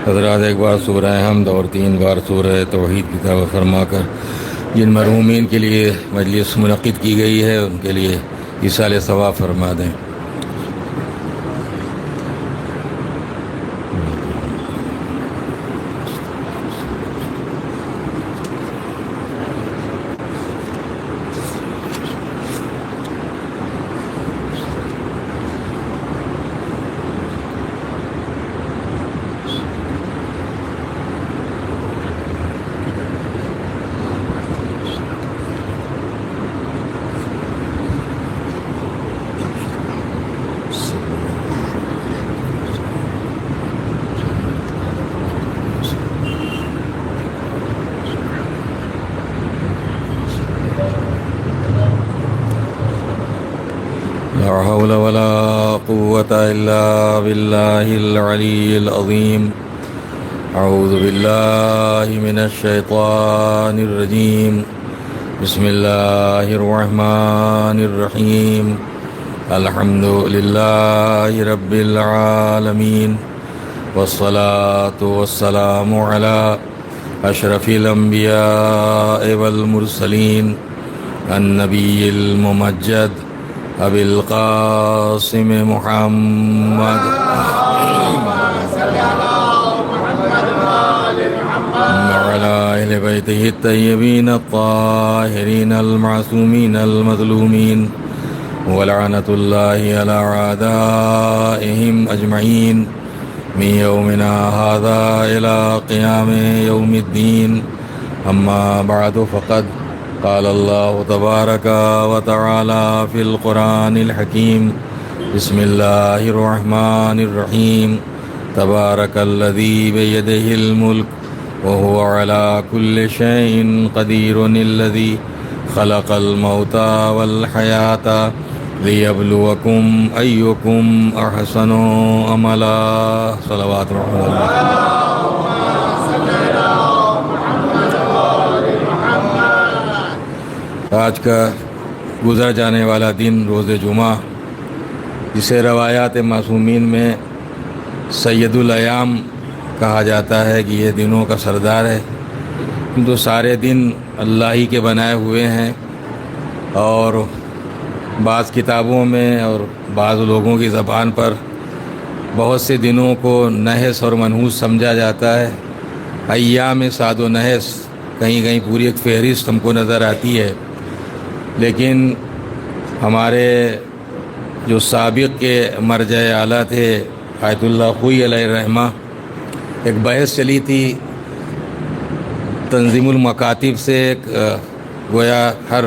حضرات ایک بار سورہ حمد اور 3 بار سورہ توحید کی تلاوت فرما کر جن مرحومین کے لیے مجلس منعقد کی گئی ہے ان کے لیے ایصال ثواب فرما دیں۔ لا حول ولا قوة إلا بالله العلي العظيم۔ أعوذ بالله من الشيطان الرجيم۔ بسم الله الرحمن الرحيم۔ الحمد لله رب العالمين، والصلاة والسلام على أشرف الأنبياء والمرسلين، النبي الممجد أبي القاسم محمد وعلى أهل بيته الطيبين الطاهرين المعصومين المظلومين، ولعنة الله على أعدائهم أجمعين من يومنا هذا إلى قيام يوم الدين۔ أما بعد، فقد قال الله تبارك وتعالى في القرآن الحكيم: بسم الله الرحمن الرحيم۔ تبارك الذي بيده الملك وهو على كل شيء قدير، الذي خلق الموت والحياة ليبلوكم أيكم أحسن عملا۔ صلوات رحمة الله۔ آج کا گزر جانے والا دن روز جمعہ، جسے روایات معصومین میں سید الایام کہا جاتا ہے کہ یہ دنوں کا سردار ہے، تو سارے دن اللہ ہی کے بنائے ہوئے ہیں، اور بعض کتابوں میں اور بعض لوگوں کی زبان پر بہت سے دنوں کو نحس اور منحوس سمجھا جاتا ہے۔ ایام سعد و نحس کہیں کہیں پوری ایک فہرست ہم کو نظر آتی ہے، لیکن ہمارے جو سابق کے مرجع اعلیٰ تھے آیت اللہ خوئی علیہ الرحمہ، ایک بحث چلی تھی تنظیم المکاتب سے، ایک گویا ہر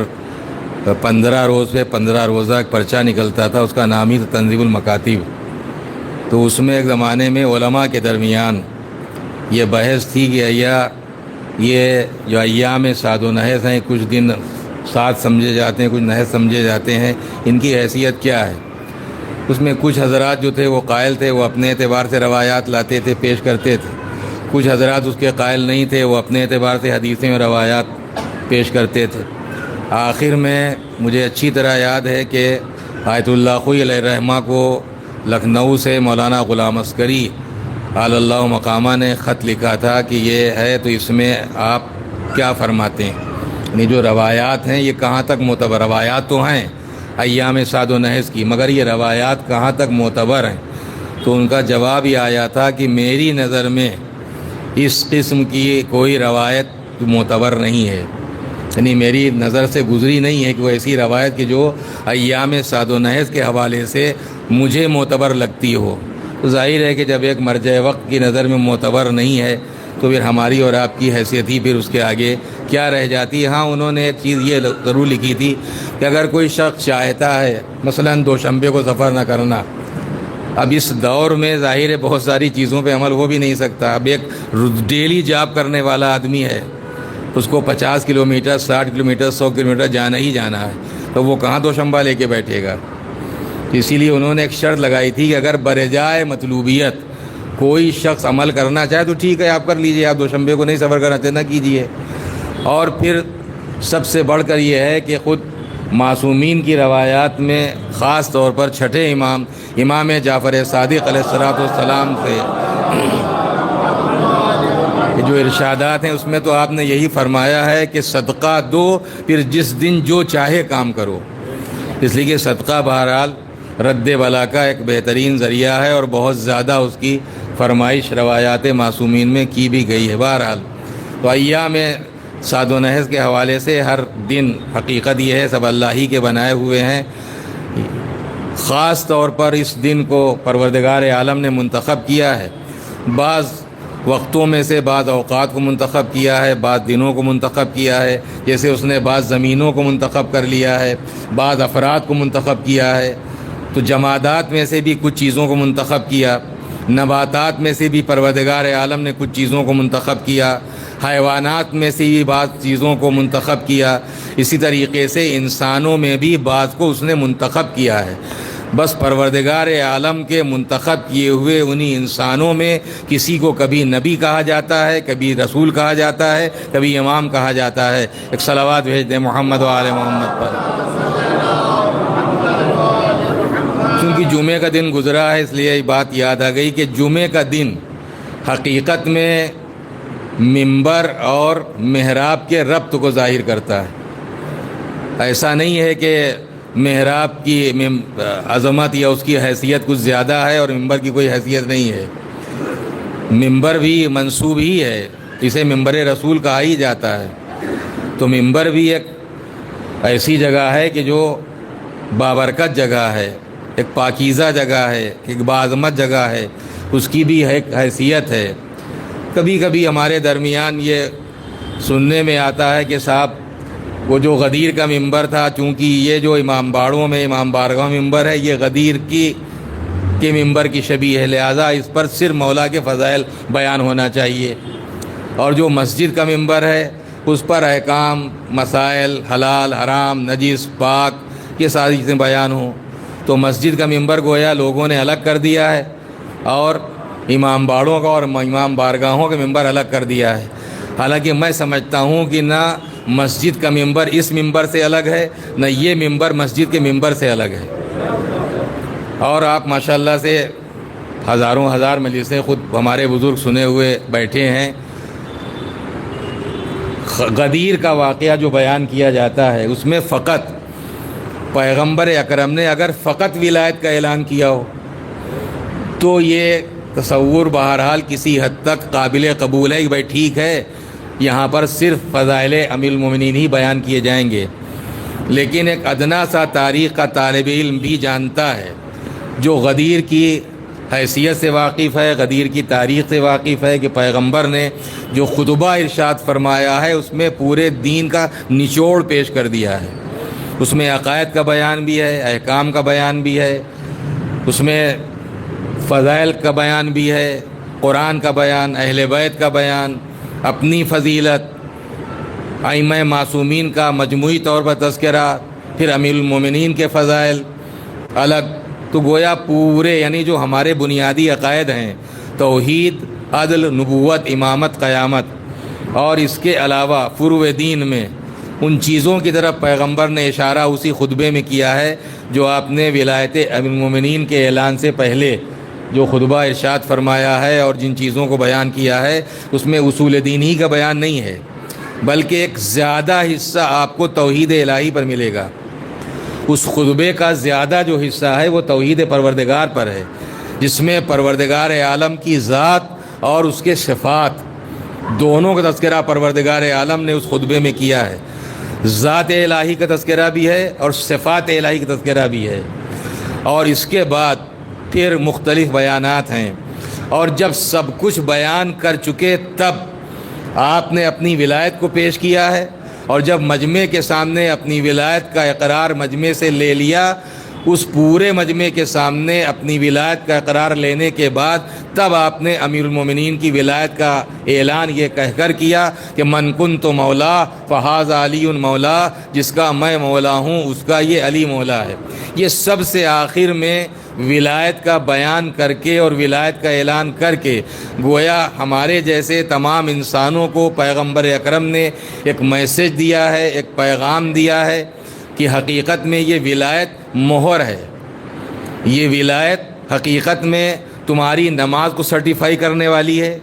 15 روز پہ 15 روزہ ایک پرچہ نکلتا تھا، اس کا نام ہی تھا تنظیم المکاتب۔ تو اس میں ایک زمانے میں علماء کے درمیان یہ بحث تھی کہ یہ جو ایام سعد و نحس ہیں، کچھ دن ساتھ سمجھے جاتے ہیں، کچھ نحس سمجھے جاتے ہیں، ان کی حیثیت کیا ہے؟ اس میں کچھ حضرات جو تھے وہ قائل تھے، وہ اپنے اعتبار سے روایات لاتے تھے، پیش کرتے تھے۔ کچھ حضرات اس کے قائل نہیں تھے، وہ اپنے اعتبار سے حدیثیں اور روایات پیش کرتے تھے۔ آخر میں مجھے اچھی طرح یاد ہے کہ آیت اللہ خوئی علیہ الرحمہ کو لکھنؤ سے مولانا غلام عسکری علی اللہ مقامہ نے خط لکھا تھا کہ یہ ہے، تو اس میں آپ کیا فرماتے ہیں؟ یعنی جو روایات ہیں یہ کہاں تک معتبر؟ روایات تو ہیں ایام سعد و نحس کی، مگر یہ روایات کہاں تک معتبر ہیں؟ تو ان کا جواب یہ آیا تھا کہ میری نظر میں اس قسم کی کوئی روایت معتبر نہیں ہے، یعنی میری نظر سے گزری نہیں ہے کہ وہ ایسی روایت کہ جو ایام سعد و نحس کے حوالے سے مجھے معتبر لگتی ہو۔ تو ظاہر ہے کہ جب ایک مرجع وقت کی نظر میں معتبر نہیں ہے تو پھر ہماری اور آپ کی حیثیت ہی پھر اس کے آگے کیا رہ جاتی ہے؟ ہاں، انہوں نے ایک چیز یہ ضرور لکھی تھی کہ اگر کوئی شخص چاہتا ہے مثلاً دوشنبے کو سفر نہ کرنا، اب اس دور میں ظاہر ہے بہت ساری چیزوں پہ عمل ہو بھی نہیں سکتا۔ اب ایک ڈیلی جاب کرنے والا آدمی ہے، اس کو 50 کلومیٹر 60 کلومیٹر 100 کلومیٹر جانا ہی جانا ہے، تو وہ کہاں دوشنبہ لے کے بیٹھے گا؟ اسی لیے انہوں نے ایک شرط لگائی تھی کہ اگر برجائے مطلوبیت کوئی شخص عمل کرنا چاہے تو ٹھیک ہے، آپ کر لیجئے، آپ دوشنبے کو نہیں سفر کرنا چاہتے نہ کیجئے۔ اور پھر سب سے بڑھ کر یہ ہے کہ خود معصومین کی روایات میں خاص طور پر چھٹے امام جعفر صادق علیہ السلام سے جو ارشادات ہیں اس میں تو آپ نے یہی فرمایا ہے کہ صدقہ دو پھر جس دن جو چاہے کام کرو، اس لیے کہ صدقہ بہرحال رد بلا کا ایک بہترین ذریعہ ہے، اور بہت زیادہ اس کی فرمائش روایات معصومین میں کی بھی گئی ہے۔ بہرحال تو ایام سعد و نحس کے حوالے سے ہر دن حقیقت یہ ہے سب اللہ ہی کے بنائے ہوئے ہیں۔ خاص طور پر اس دن کو پروردگار عالم نے منتخب کیا ہے، بعض وقتوں میں سے بعض اوقات کو منتخب کیا ہے، بعض دنوں کو منتخب کیا ہے، جیسے اس نے بعض زمینوں کو منتخب کر لیا ہے، بعض افراد کو منتخب کیا ہے۔ تو جمادات میں سے بھی کچھ چیزوں کو منتخب کیا، نباتات میں سے بھی پروردگار عالم نے کچھ چیزوں کو منتخب کیا، حیوانات میں سے بھی بعض چیزوں کو منتخب کیا، اسی طریقے سے انسانوں میں بھی بعض کو اس نے منتخب کیا ہے۔ بس پروردگار عالم کے منتخب کیے ہوئے انہی انسانوں میں کسی کو کبھی نبی کہا جاتا ہے، کبھی رسول کہا جاتا ہے، کبھی امام کہا جاتا ہے۔ ایک صلوات بھیج دیں محمد و آل محمد پر۔ چونکہ جمعے کا دن گزرا ہے اس لیے یہ بات یاد آ گئی کہ جمعے کا دن حقیقت میں منبر اور محراب کے ربط کو ظاہر کرتا ہے۔ ایسا نہیں ہے کہ محراب کی عظمت یا اس کی حیثیت کچھ زیادہ ہے اور منبر کی کوئی حیثیت نہیں ہے۔ منبر بھی منصوب ہی ہے، اسے منبر رسول کہا ہی جاتا ہے۔ تو منبر بھی ایک ایسی جگہ ہے کہ جو بابرکت جگہ ہے، ایک پاکیزہ جگہ ہے، ایک باعظمت جگہ ہے، اس کی بھی ایک حیثیت ہے۔ کبھی کبھی ہمارے درمیان یہ سننے میں آتا ہے کہ صاحب وہ جو غدیر کا منبر تھا، چونکہ یہ جو امام باڑوں میں امام بارگاہ منبر ہے یہ غدیر کے منبر کی شبیہ ہے، لہٰذا اس پر صرف مولا کے فضائل بیان ہونا چاہیے، اور جو مسجد کا منبر ہے اس پر احکام، مسائل، حلال، حرام، نجس، پاک، یہ ساری چیزیں بیان ہوں۔ تو مسجد کا منبر گویا لوگوں نے الگ کر دیا ہے، اور امام باڑوں کا اور امام بارگاہوں کا منبر الگ کر دیا ہے۔ حالانکہ میں سمجھتا ہوں کہ نہ مسجد کا منبر اس منبر سے الگ ہے، نہ یہ منبر مسجد کے منبر سے الگ ہے۔ اور آپ ماشاءاللہ سے ہزاروں ہزار مجلسیں خود ہمارے بزرگ سنے ہوئے بیٹھے ہیں۔ غدیر کا واقعہ جو بیان کیا جاتا ہے اس میں فقط پیغمبر اکرم نے اگر فقط ولایت کا اعلان کیا ہو تو یہ تصور بہرحال کسی حد تک قابل قبول ہے کہ بھائی ٹھیک ہے یہاں پر صرف فضائل امیر المومنین ہی بیان کیے جائیں گے، لیکن ایک ادنا سا تاریخ کا طالب علم بھی جانتا ہے، جو غدیر کی حیثیت سے واقف ہے، غدیر کی تاریخ سے واقف ہے، کہ پیغمبر نے جو خطبہ ارشاد فرمایا ہے اس میں پورے دین کا نچوڑ پیش کر دیا ہے۔ اس میں عقائد کا بیان بھی ہے، احکام کا بیان بھی ہے، اس میں فضائل کا بیان بھی ہے، قرآن کا بیان، اہل بیت کا بیان، اپنی فضیلت، ائمہ معصومین کا مجموعی طور پر تذکرہ، پھر امیر المومنین کے فضائل الگ۔ تو گویا پورے یعنی جو ہمارے بنیادی عقائد ہیں، توحید، عدل، نبوت، امامت، قیامت، اور اس کے علاوہ فروع دین میں ان چیزوں کی طرف پیغمبر نے اشارہ اسی خطبے میں کیا ہے جو آپ نے ولایت امیر المومنین کے اعلان سے پہلے جو خطبہ ارشاد فرمایا ہے، اور جن چیزوں کو بیان کیا ہے اس میں اصول دین ہی کا بیان نہیں ہے، بلکہ ایک زیادہ حصہ آپ کو توحید الہی پر ملے گا۔ اس خطبے کا زیادہ جو حصہ ہے وہ توحید پروردگار پر ہے، جس میں پروردگار عالم کی ذات اور اس کے صفات دونوں کا تذکرہ پروردگار عالم نے اس خطبے میں کیا ہے۔ ذات الہی کا تذکرہ بھی ہے اور صفات الہی کا تذکرہ بھی ہے، اور اس کے بعد پھر مختلف بیانات ہیں۔ اور جب سب کچھ بیان کر چکے تب آپ نے اپنی ولایت کو پیش کیا ہے، اور جب مجمع کے سامنے اپنی ولایت کا اقرار مجمع سے لے لیا، اس پورے مجمع کے سامنے اپنی ولایت کا اقرار لینے کے بعد تب آپ نے امیر المومنین کی ولایت کا اعلان یہ کہہ کر کیا کہ من کنت مولا فہذا علی مولا، جس کا میں مولا ہوں اس کا یہ علی مولا ہے۔ یہ سب سے آخر میں ولایت کا بیان کر کے اور ولایت کا اعلان کر کے گویا ہمارے جیسے تمام انسانوں کو پیغمبر اکرم نے ایک میسج دیا ہے، ایک پیغام دیا ہے کہ حقیقت میں یہ ولایت مہر ہے، یہ ولایت حقیقت میں تمہاری نماز کو سرٹیفائی کرنے والی ہے،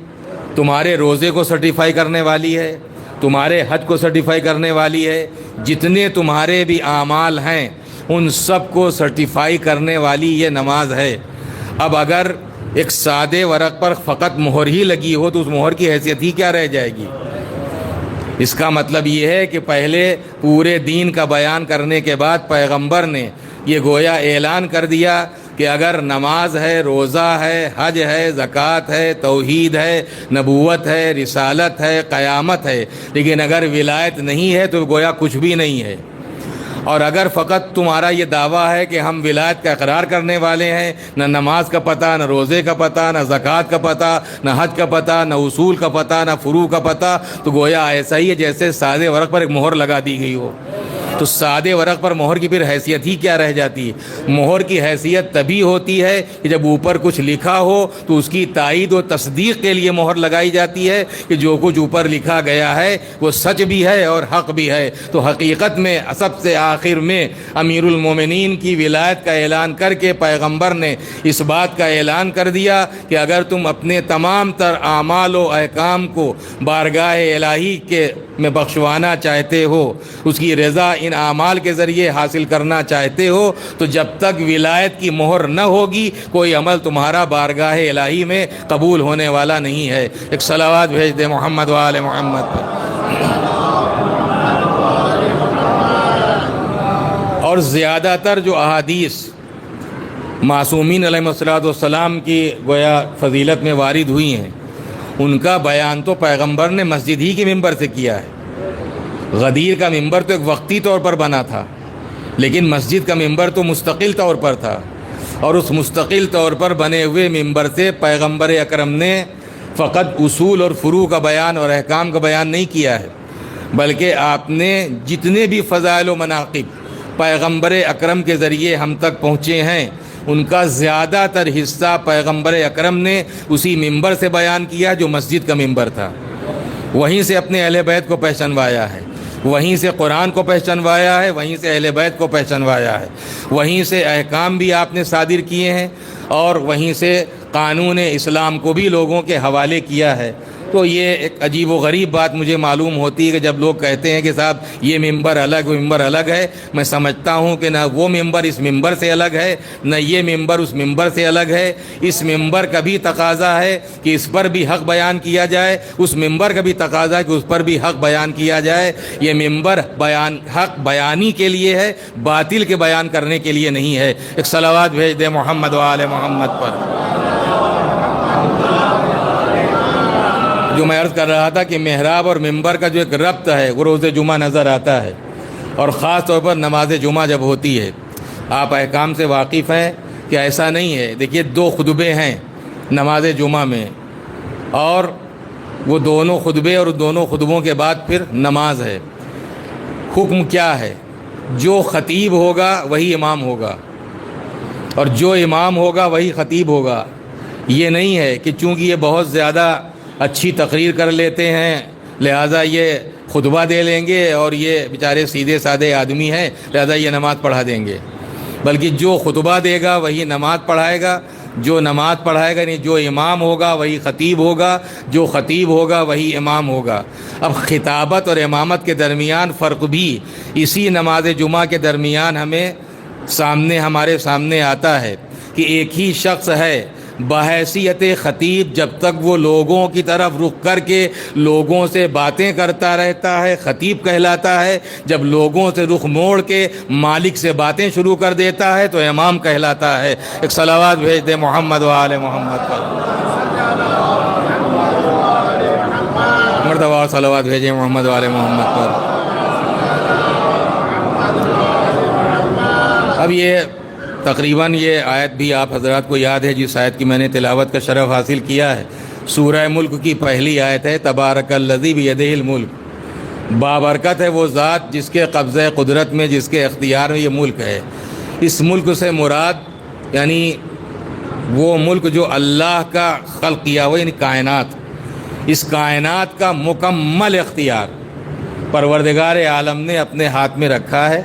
تمہارے روزے کو سرٹیفائی کرنے والی ہے، تمہارے حج کو سرٹیفائی کرنے والی ہے، جتنے تمہارے بھی اعمال ہیں ان سب کو سرٹیفائی کرنے والی یہ نماز ہے۔ اب اگر ایک سادے ورق پر فقط مہر ہی لگی ہو تو اس مہر کی حیثیت ہی کیا رہ جائے گی؟ اس کا مطلب یہ ہے کہ پہلے پورے دین کا بیان کرنے کے بعد پیغمبر نے یہ گویا اعلان کر دیا کہ اگر نماز ہے، روزہ ہے، حج ہے، زکوٰۃ ہے، توحید ہے، نبوت ہے، رسالت ہے، قیامت ہے، لیکن اگر ولایت نہیں ہے تو گویا کچھ بھی نہیں ہے۔ اور اگر فقط تمہارا یہ دعویٰ ہے کہ ہم ولایت کا اقرار کرنے والے ہیں، نہ نماز کا پتہ، نہ روزے کا پتہ، نہ زکوٰۃ کا پتہ، نہ حج کا پتہ، نہ اصول کا پتہ، نہ فروع کا پتہ، تو گویا ایسا ہی ہے جیسے سادے ورق پر ایک مہر لگا دی گئی ہو۔ تو سادے ورق پر مہر کی پھر حیثیت ہی کیا رہ جاتی ہے؟ مہر کی حیثیت تبھی ہوتی ہے کہ جب اوپر کچھ لکھا ہو تو اس کی تائید و تصدیق کے لیے مہر لگائی جاتی ہے کہ جو کچھ اوپر لکھا گیا ہے وہ سچ بھی ہے اور حق بھی ہے۔ تو حقیقت میں سب سے آخر میں امیر المومنین کی ولایت کا اعلان کر کے پیغمبر نے اس بات کا اعلان کر دیا کہ اگر تم اپنے تمام تر اعمال و احکام کو بارگاہ الہی کے میں بخشوانا چاہتے ہو، اس کی رضا ان اعمال کے ذریعے حاصل کرنا چاہتے ہو، تو جب تک ولایت کی مہر نہ ہوگی کوئی عمل تمہارا بارگاہ الہی میں قبول ہونے والا نہیں ہے۔ ایک صلوات بھیج دے محمد و آل محمد پر۔ اور زیادہ تر جو احادیث معصومین علیہ الصلوۃ والسلام کی گویا فضیلت میں وارد ہوئی ہیں، ان کا بیان تو پیغمبر نے مسجد ہی کے ممبر سے کیا ہے۔ غدیر کا ممبر تو ایک وقتی طور پر بنا تھا، لیکن مسجد کا ممبر تو مستقل طور پر تھا، اور اس مستقل طور پر بنے ہوئے ممبر سے پیغمبر اکرم نے فقط اصول اور فروع کا بیان اور احکام کا بیان نہیں کیا ہے، بلکہ آپ نے جتنے بھی فضائل و مناقب پیغمبر اکرم کے ذریعے ہم تک پہنچے ہیں ان کا زیادہ تر حصہ پیغمبر اکرم نے اسی ممبر سے بیان کیا جو مسجد کا ممبر تھا۔ وہیں سے اپنے اہل بیت کو پہچانوایا ہے، وہیں سے قرآن کو پہچانوایا ہے، وہیں سے اہل بیت کو پہچانوایا ہے، وہیں سے احکام بھی آپ نے صادر کیے ہیں، اور وہیں سے قانون اسلام کو بھی لوگوں کے حوالے کیا ہے۔ تو یہ ایک عجیب و غریب بات مجھے معلوم ہوتی ہے کہ جب لوگ کہتے ہیں کہ صاحب یہ ممبر الگ، وہ ممبر الگ ہے، میں سمجھتا ہوں کہ نہ وہ ممبر اس ممبر سے الگ ہے، نہ یہ ممبر اس ممبر سے الگ ہے۔ اس ممبر کا بھی تقاضا ہے کہ اس پر بھی حق بیان کیا جائے، اس ممبر کا بھی تقاضا ہے کہ اس پر بھی حق بیان کیا جائے۔ یہ ممبر حق بیانی کے لیے ہے، باطل کے بیان کرنے کے لیے نہیں ہے۔ ایک صلوات بھیج دے محمد و آل محمد پر۔ جو میں عرض کر رہا تھا کہ محراب اور ممبر کا جو ایک ربط ہے وہ روز جمعہ نظر آتا ہے، اور خاص طور پر نماز جمعہ جب ہوتی ہے۔ آپ احکام سے واقف ہیں کہ ایسا نہیں ہے؟ دیکھیے 2 خطبے ہیں نماز جمعہ میں، اور وہ دونوں خطبے اور دونوں خطبوں کے بعد پھر نماز ہے۔ حکم کیا ہے؟ جو خطیب ہوگا وہی امام ہوگا، اور جو امام ہوگا وہی خطیب ہوگا۔ یہ نہیں ہے کہ چونکہ یہ بہت زیادہ اچھی تقریر کر لیتے ہیں لہٰذا یہ خطبہ دے لیں گے، اور یہ بیچارے سیدھے سادے آدمی ہیں لہٰذا یہ نماز پڑھا دیں گے، بلکہ جو خطبہ دے گا وہی نماز پڑھائے گا، جو نماز پڑھائے گا، نہیں جو امام ہوگا وہی خطیب ہوگا، جو خطیب ہوگا وہی امام ہوگا۔ اب خطابت اور امامت کے درمیان فرق بھی اسی نماز جمعہ کے درمیان ہمارے سامنے آتا ہے کہ ایک ہی شخص ہے بحیثیت خطیب، جب تک وہ لوگوں کی طرف رخ کر کے لوگوں سے باتیں کرتا رہتا ہے خطیب کہلاتا ہے، جب لوگوں سے رخ موڑ کے مالک سے باتیں شروع کر دیتا ہے تو امام کہلاتا ہے۔ ایک صلوات بھیج دے محمد و آل محمد پر۔ مرتبہ صلوات بھیجیں محمد و آل محمد پر۔ اب یہ تقریباً یہ آیت بھی آپ حضرات کو یاد ہے جس آیت کی میں نے تلاوت کا شرف حاصل کیا ہے، سورہ ملک کی پہلی آیت ہے، تبارک الذی بیدہ الملک، بابرکت ہے وہ ذات جس کے قبضہ قدرت میں، جس کے اختیار میں یہ ملک ہے۔ اس ملک سے مراد یعنی وہ ملک جو اللہ کا خلق کیا ہوا، یعنی کائنات، اس کائنات کا مکمل اختیار پروردگار عالم نے اپنے ہاتھ میں رکھا ہے۔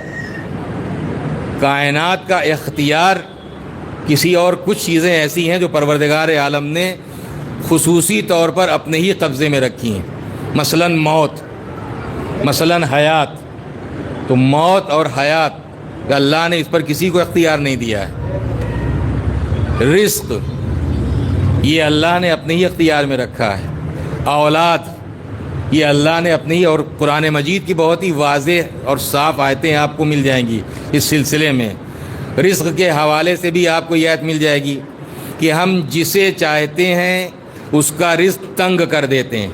کائنات کا اختیار کسی اور کچھ چیزیں ایسی ہیں جو پروردگار عالم نے خصوصی طور پر اپنے ہی قبضے میں رکھی ہیں، مثلاً موت، مثلاً حیات. تو موت اور حیات اللہ نے اس پر کسی کو اختیار نہیں دیا ہے. رزق یہ اللہ نے اپنے ہی اختیار میں رکھا ہے. اولاد یہ اللہ نے اپنی، اور قرآن مجید کی بہت ہی واضح اور صاف آیتیں آپ کو مل جائیں گی اس سلسلے میں. رزق کے حوالے سے بھی آپ کو یہ آیت مل جائے گی کہ ہم جسے چاہتے ہیں اس کا رزق تنگ کر دیتے ہیں،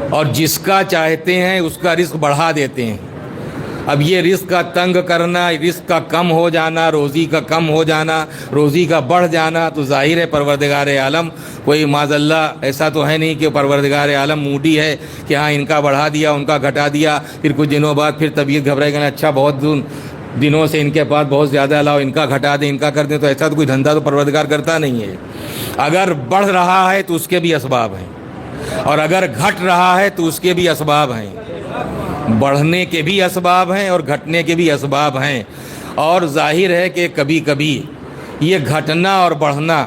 اور جس کا چاہتے ہیں اس کا رزق بڑھا دیتے ہیں. اب یہ رزق کا تنگ کرنا، رزق کا کم ہو جانا، روزی کا کم ہو جانا، روزی کا بڑھ جانا، تو ظاہر ہے پروردگار عالم کوئی معاذ اللہ ایسا تو ہے نہیں کہ پروردگار عالم موڈی ہے کہ ہاں ان کا بڑھا دیا ان کا گھٹا دیا، پھر کچھ دنوں بعد پھر طبیعت گھبرائے گا، اچھا بہت دنوں سے ان کے پاس بہت زیادہ لاؤ، ان کا گھٹا دیں ان کا کر دیں. تو ایسا تو کوئی دھندا تو پروردگار کرتا نہیں ہے. اگر بڑھ رہا ہے تو اس کے بھی اسباب ہیں، اور اگر گھٹ رہا ہے تو اس کے بھی اسباب ہیں. بڑھنے کے بھی اسباب ہیں اور گھٹنے کے بھی اسباب ہیں. اور ظاہر ہے کہ کبھی کبھی یہ گھٹنا اور بڑھنا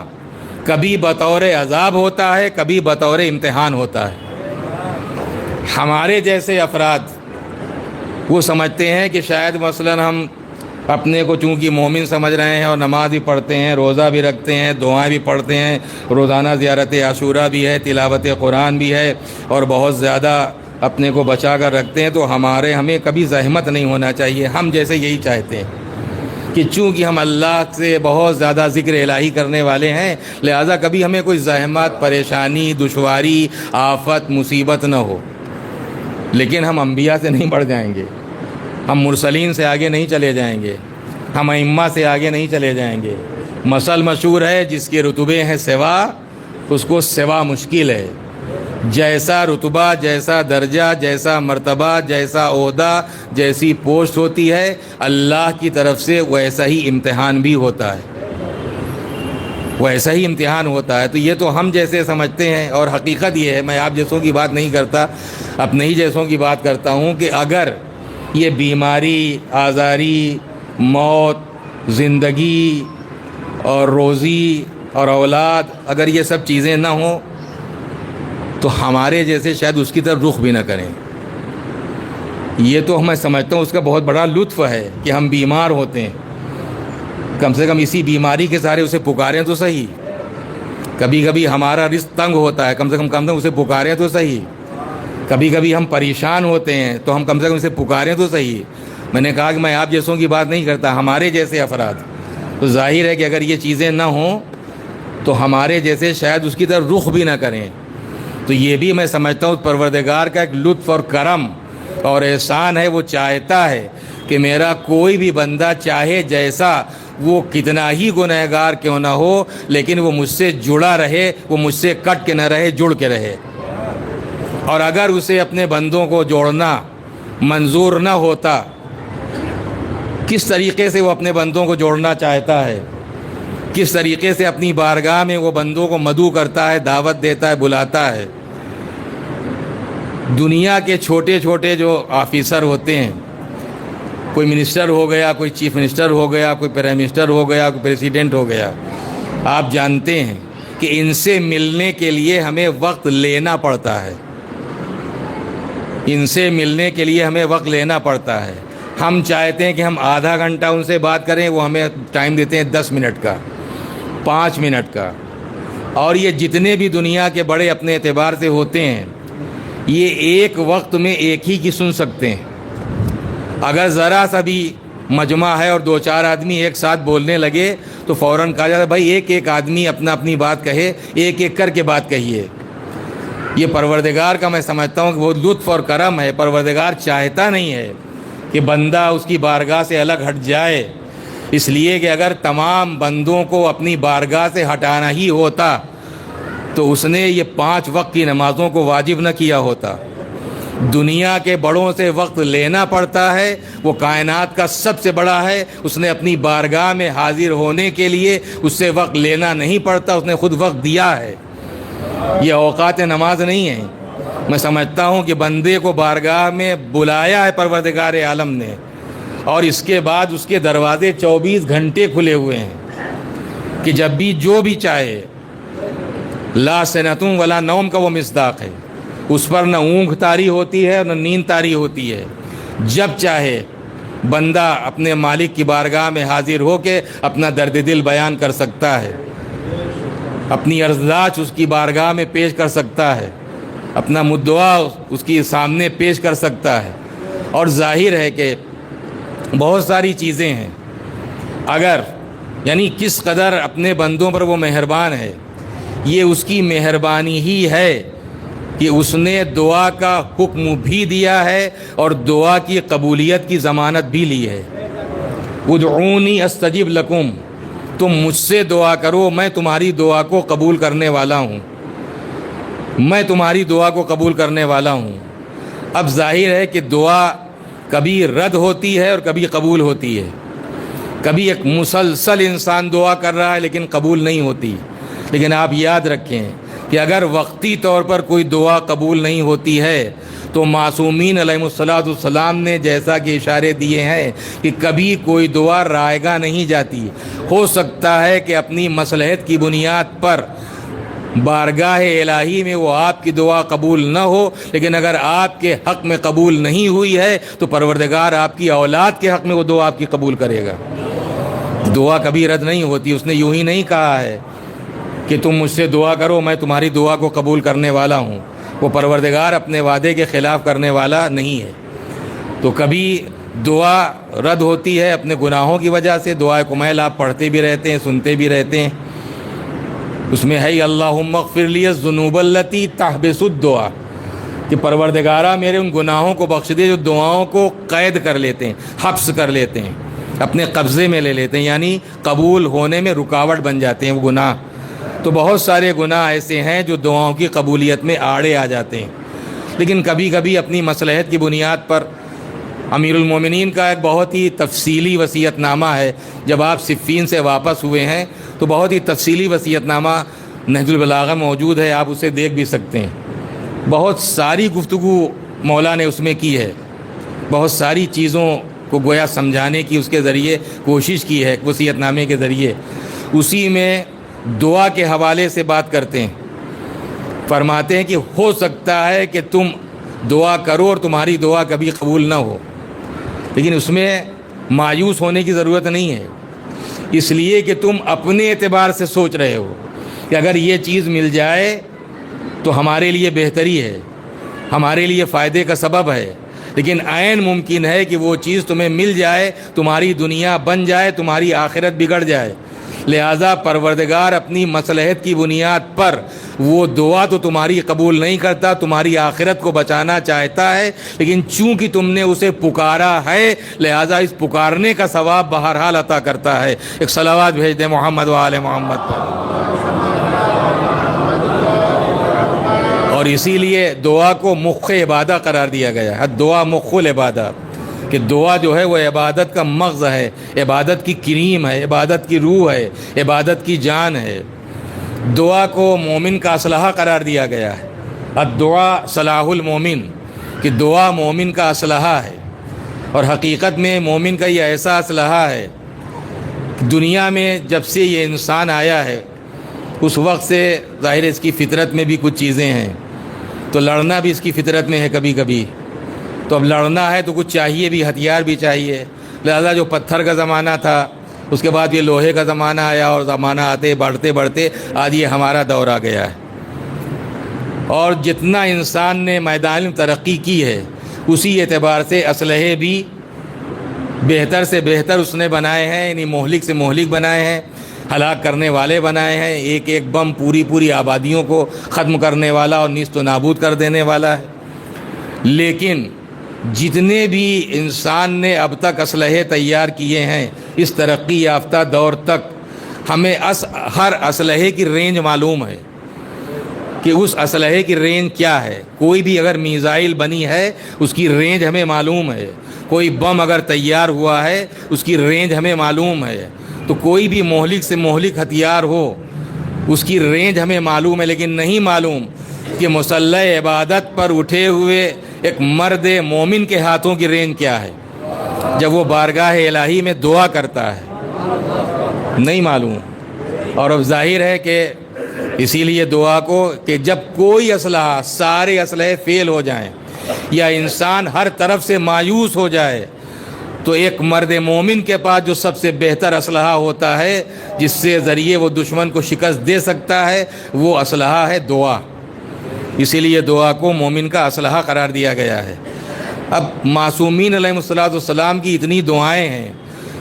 کبھی بطور عذاب ہوتا ہے، کبھی بطور امتحان ہوتا ہے. ہمارے جیسے افراد وہ سمجھتے ہیں کہ شاید مثلاً ہم اپنے کو چونکہ مومن سمجھ رہے ہیں اور نماز بھی پڑھتے ہیں، روزہ بھی رکھتے ہیں، دعائیں بھی پڑھتے ہیں، روزانہ زیارت عاشوراء بھی ہے، تلاوت قرآن بھی ہے، اور بہت زیادہ اپنے کو بچا کر رکھتے ہیں، تو ہمیں کبھی زحمت نہیں ہونا چاہیے. ہم جیسے یہی چاہتے ہیں کہ چونکہ ہم اللہ سے بہت زیادہ ذکر الہی کرنے والے ہیں، لہذا کبھی ہمیں کوئی زحمت، پریشانی، دشواری، آفت، مصیبت نہ ہو. لیکن ہم انبیاء سے نہیں بڑھ جائیں گے، ہم مرسلین سے آگے نہیں چلے جائیں گے، ہم ائمہ سے آگے نہیں چلے جائیں گے. مثل مشہور ہے، جس کے رتبے ہیں سوا اس کو سوا مشکل ہے. جیسا رتبہ، جیسا درجہ، جیسا مرتبہ، جیسا عہدہ، جیسی پوسٹ ہوتی ہے، اللہ کی طرف سے ویسا ہی امتحان بھی ہوتا ہے، ویسا ہی امتحان ہوتا ہے. تو یہ تو ہم جیسے سمجھتے ہیں، اور حقیقت یہ ہے، میں آپ جیسوں کی بات نہیں کرتا، اپنے ہی جیسوں کی بات کرتا ہوں، کہ اگر یہ بیماری، آزاری، موت، زندگی اور روزی اور اولاد، اگر یہ سب چیزیں نہ ہوں تو ہمارے جیسے شاید اس کی طرف رخ بھی نہ کریں. یہ تو میں سمجھتا ہوں اس کا بہت بڑا لطف ہے کہ ہم بیمار ہوتے ہیں، کم سے کم اسی بیماری کے سارے اسے پکاریں تو صحیح. کبھی کبھی ہمارا رزق تنگ ہوتا ہے، کم سے کم اسے پکاریں تو صحیح. کبھی کبھی ہم پریشان ہوتے ہیں تو ہم کم سے کم اسے پکاریں تو صحیح. میں نے کہا کہ میں آپ جیسوں کی بات نہیں کرتا، ہمارے جیسے افراد. تو ظاہر ہے کہ اگر یہ چیزیں نہ ہوں تو ہمارے جیسے شاید اس کی طرف رخ بھی نہ کریں. تو یہ بھی میں سمجھتا ہوں پروردگار کا ایک لطف اور کرم اور احسان ہے. وہ چاہتا ہے کہ میرا کوئی بھی بندہ، چاہے جیسا وہ کتنا ہی گنہگار کیوں نہ ہو، لیکن وہ مجھ سے جڑا رہے، وہ مجھ سے کٹ کے نہ رہے، جڑ کے رہے. اور اگر اسے اپنے بندوں کو جوڑنا منظور نہ ہوتا، کس طریقے سے وہ اپنے بندوں کو جوڑنا چاہتا ہے، کس طریقے سے اپنی بارگاہ میں وہ بندوں کو مدعو کرتا ہے، دعوت دیتا ہے، بلاتا ہے. دنیا کے چھوٹے چھوٹے جو آفیسر ہوتے ہیں، کوئی منسٹر ہو گیا، کوئی چیف منسٹر ہو گیا، کوئی پرائم منسٹر ہو گیا، کوئی پریزیڈنٹ ہو گیا، آپ جانتے ہیں کہ ان سے ملنے کے لیے ہمیں وقت لینا پڑتا ہے. ان سے ملنے کے لیے ہمیں وقت لینا پڑتا ہے. ہم چاہتے ہیں کہ ہم آدھا گھنٹہ ان سے بات کریں، وہ ہمیں ٹائم دیتے ہیں 10 منٹ کا، 5 منٹ کا. اور یہ جتنے بھی دنیا کے بڑے اپنے اعتبار سے ہوتے ہیں، یہ ایک وقت میں ایک ہی کی سن سکتے ہیں. اگر ذرا سا بھی مجمع ہے اور 2-4 آدمی ایک ساتھ بولنے لگے تو فوراً کہا جاتا ہے بھائی ایک آدمی اپنی بات کہے، ایک کر کے بات کہیے. یہ پروردگار کا میں سمجھتا ہوں کہ وہ لطف اور کرم ہے. پروردگار چاہتا نہیں ہے کہ بندہ اس کی بارگاہ سے الگ ہٹ جائے، اس لیے کہ اگر تمام بندوں کو اپنی بارگاہ سے ہٹانا ہی ہوتا تو اس نے یہ 5 وقت کی نمازوں کو واجب نہ کیا ہوتا. دنیا کے بڑوں سے وقت لینا پڑتا ہے، وہ کائنات کا سب سے بڑا ہے، اس نے اپنی بارگاہ میں حاضر ہونے کے لیے اس سے وقت لینا نہیں پڑتا، اس نے خود وقت دیا ہے. یہ اوقات نماز نہیں ہے. میں سمجھتا ہوں کہ بندے کو بارگاہ میں بلایا ہے پروردگار عالم نے، اور اس کے بعد اس کے دروازے 24 گھنٹے کھلے ہوئے ہیں کہ جب بھی جو بھی چاہے لا سنتم ولا نوم کا وہ مصداق ہے، اس پر نہ اونگ طاری ہوتی ہے اور نہ نیند طاری ہوتی ہے، جب چاہے بندہ اپنے مالک کی بارگاہ میں حاضر ہو کے اپنا درد دل بیان کر سکتا ہے، اپنی عرضداشت اس کی بارگاہ میں پیش کر سکتا ہے، اپنا مدعا اس کے سامنے پیش کر سکتا ہے۔ اور ظاہر ہے کہ بہت ساری چیزیں ہیں، اگر یعنی کس قدر اپنے بندوں پر وہ مہربان ہے، یہ اس کی مہربانی ہی ہے کہ اس نے دعا کا حکم بھی دیا ہے اور دعا کی قبولیت کی ضمانت بھی لی ہے۔ ادعونی استجب لکم، تم مجھ سے دعا کرو، میں تمہاری دعا کو قبول کرنے والا ہوں، میں تمہاری دعا کو قبول کرنے والا ہوں۔ اب ظاہر ہے کہ دعا کبھی رد ہوتی ہے اور کبھی قبول ہوتی ہے، کبھی ایک مسلسل انسان دعا کر رہا ہے لیکن قبول نہیں ہوتی۔ لیکن آپ یاد رکھیں کہ اگر وقتی طور پر کوئی دعا قبول نہیں ہوتی ہے تو معصومین علیہ السلام نے جیسا کہ اشارے دیے ہیں کہ کبھی کوئی دعا رائگاں نہیں جاتی۔ ہو سکتا ہے کہ اپنی مصلحت کی بنیاد پر بارگاہ الہی میں وہ آپ کی دعا قبول نہ ہو، لیکن اگر آپ کے حق میں قبول نہیں ہوئی ہے تو پروردگار آپ کی اولاد کے حق میں وہ دعا آپ کی قبول کرے گا۔ دعا کبھی رد نہیں ہوتی، اس نے یوں ہی نہیں کہا ہے کہ تم مجھ سے دعا کرو میں تمہاری دعا کو قبول کرنے والا ہوں۔ وہ پروردگار اپنے وعدے کے خلاف کرنے والا نہیں ہے۔ تو کبھی دعا رد ہوتی ہے اپنے گناہوں کی وجہ سے، دعائے کمیل آپ پڑھتے بھی رہتے ہیں، سنتے بھی رہتے ہیں، اس میں ہے اللہم اغفر لی الذنوب التی تحبس الدعا، کہ پروردگارہ میرے ان گناہوں کو بخش دے جو دعاؤں کو قید کر لیتے ہیں، حبس کر لیتے ہیں، اپنے قبضے میں لے لیتے ہیں، یعنی قبول ہونے میں رکاوٹ بن جاتے ہیں وہ گناہ۔ تو بہت سارے گناہ ایسے ہیں جو دعاؤں کی قبولیت میں آڑے آ جاتے ہیں۔ لیکن کبھی کبھی اپنی مصلحت کی بنیاد پر امیر المومنین کا ایک بہت ہی تفصیلی وصیت نامہ ہے، جب آپ صفین سے واپس ہوئے ہیں تو بہت ہی تفصیلی وصیت نامہ نہج البلاغہ موجود ہے، آپ اسے دیکھ بھی سکتے ہیں۔ بہت ساری گفتگو مولا نے اس میں کی ہے، بہت ساری چیزوں کو گویا سمجھانے کی اس کے ذریعے کوشش کی ہے وصیت نامے کے ذریعے۔ اسی میں دعا کے حوالے سے بات کرتے ہیں، فرماتے ہیں کہ ہو سکتا ہے کہ تم دعا کرو اور تمہاری دعا کبھی قبول نہ ہو، لیکن اس میں مایوس ہونے کی ضرورت نہیں ہے، اس لیے کہ تم اپنے اعتبار سے سوچ رہے ہو کہ اگر یہ چیز مل جائے تو ہمارے لیے بہتری ہے، ہمارے لیے فائدے کا سبب ہے، لیکن عین ممکن ہے کہ وہ چیز تمہیں مل جائے، تمہاری دنیا بن جائے، تمہاری آخرت بگڑ جائے۔ لہٰذا پروردگار اپنی مصلحت کی بنیاد پر وہ دعا تو تمہاری قبول نہیں کرتا، تمہاری آخرت کو بچانا چاہتا ہے، لیکن چونکہ تم نے اسے پکارا ہے لہٰذا اس پکارنے کا ثواب بہرحال عطا کرتا ہے۔ ایک صلوات بھیج دیں محمد و آل محمد پر۔ اور اسی لیے دعا کو مخ عبادہ قرار دیا گیا ہے، دعا مخ العبادہ، کہ دعا جو ہے وہ عبادت کا مغز ہے، عبادت کی کریم ہے، عبادت کی روح ہے، عبادت کی جان ہے۔ دعا کو مومن کا اسلحہ قرار دیا گیا ہے، الدعا صلاح المومن، کہ دعا مومن کا اسلحہ ہے، اور حقیقت میں مومن کا یہ ایسا اسلحہ ہے، دنیا میں جب سے یہ انسان آیا ہے اس وقت سے ظاہر اس کی فطرت میں بھی کچھ چیزیں ہیں، تو لڑنا بھی اس کی فطرت میں ہے کبھی کبھی، تو اب لڑنا ہے تو کچھ چاہیے بھی، ہتھیار بھی چاہیے۔ لہذا جو پتھر کا زمانہ تھا اس کے بعد یہ لوہے کا زمانہ آیا، اور زمانہ آتے بڑھتے بڑھتے آج یہ ہمارا دور آ گیا ہے۔ اور جتنا انسان نے میدان میں ترقی کی ہے اسی اعتبار سے اسلحے بھی بہتر سے بہتر اس نے بنائے ہیں، یعنی مہلک سے مہلک بنائے ہیں، ہلاک کرنے والے بنائے ہیں۔ ایک ایک بم پوری آبادیوں کو ختم کرنے والا اور نیست و نابود کر دینے والا ہے۔ لیکن جتنے بھی انسان نے اب تک اسلحے تیار کیے ہیں اس ترقی یافتہ دور تک، ہمیں ہر اسلحے کی رینج معلوم ہے کہ اس اسلحے کی رینج کیا ہے۔ کوئی بھی اگر میزائل بنی ہے اس کی رینج ہمیں معلوم ہے، کوئی بم اگر تیار ہوا ہے اس کی رینج ہمیں معلوم ہے، تو کوئی بھی مہلک سے مہلک ہتھیار ہو اس کی رینج ہمیں معلوم ہے، لیکن نہیں معلوم کہ مسلح عبادت پر اٹھے ہوئے ایک مرد مومن کے ہاتھوں کی رینج کیا ہے جب وہ بارگاہ الہی میں دعا کرتا ہے، نہیں معلوم۔ اور اب ظاہر ہے کہ اسی لیے دعا کو کہ جب کوئی اسلحہ، سارے اسلحے فیل ہو جائیں یا انسان ہر طرف سے مایوس ہو جائے، تو ایک مرد مومن کے پاس جو سب سے بہتر اسلحہ ہوتا ہے جس سے ذریعے وہ دشمن کو شکست دے سکتا ہے، وہ اسلحہ ہے دعا۔ اسی لیے دعا کو مومن کا اسلحہ قرار دیا گیا ہے۔ اب معصومین علیہ السلام کی اتنی دعائیں ہیں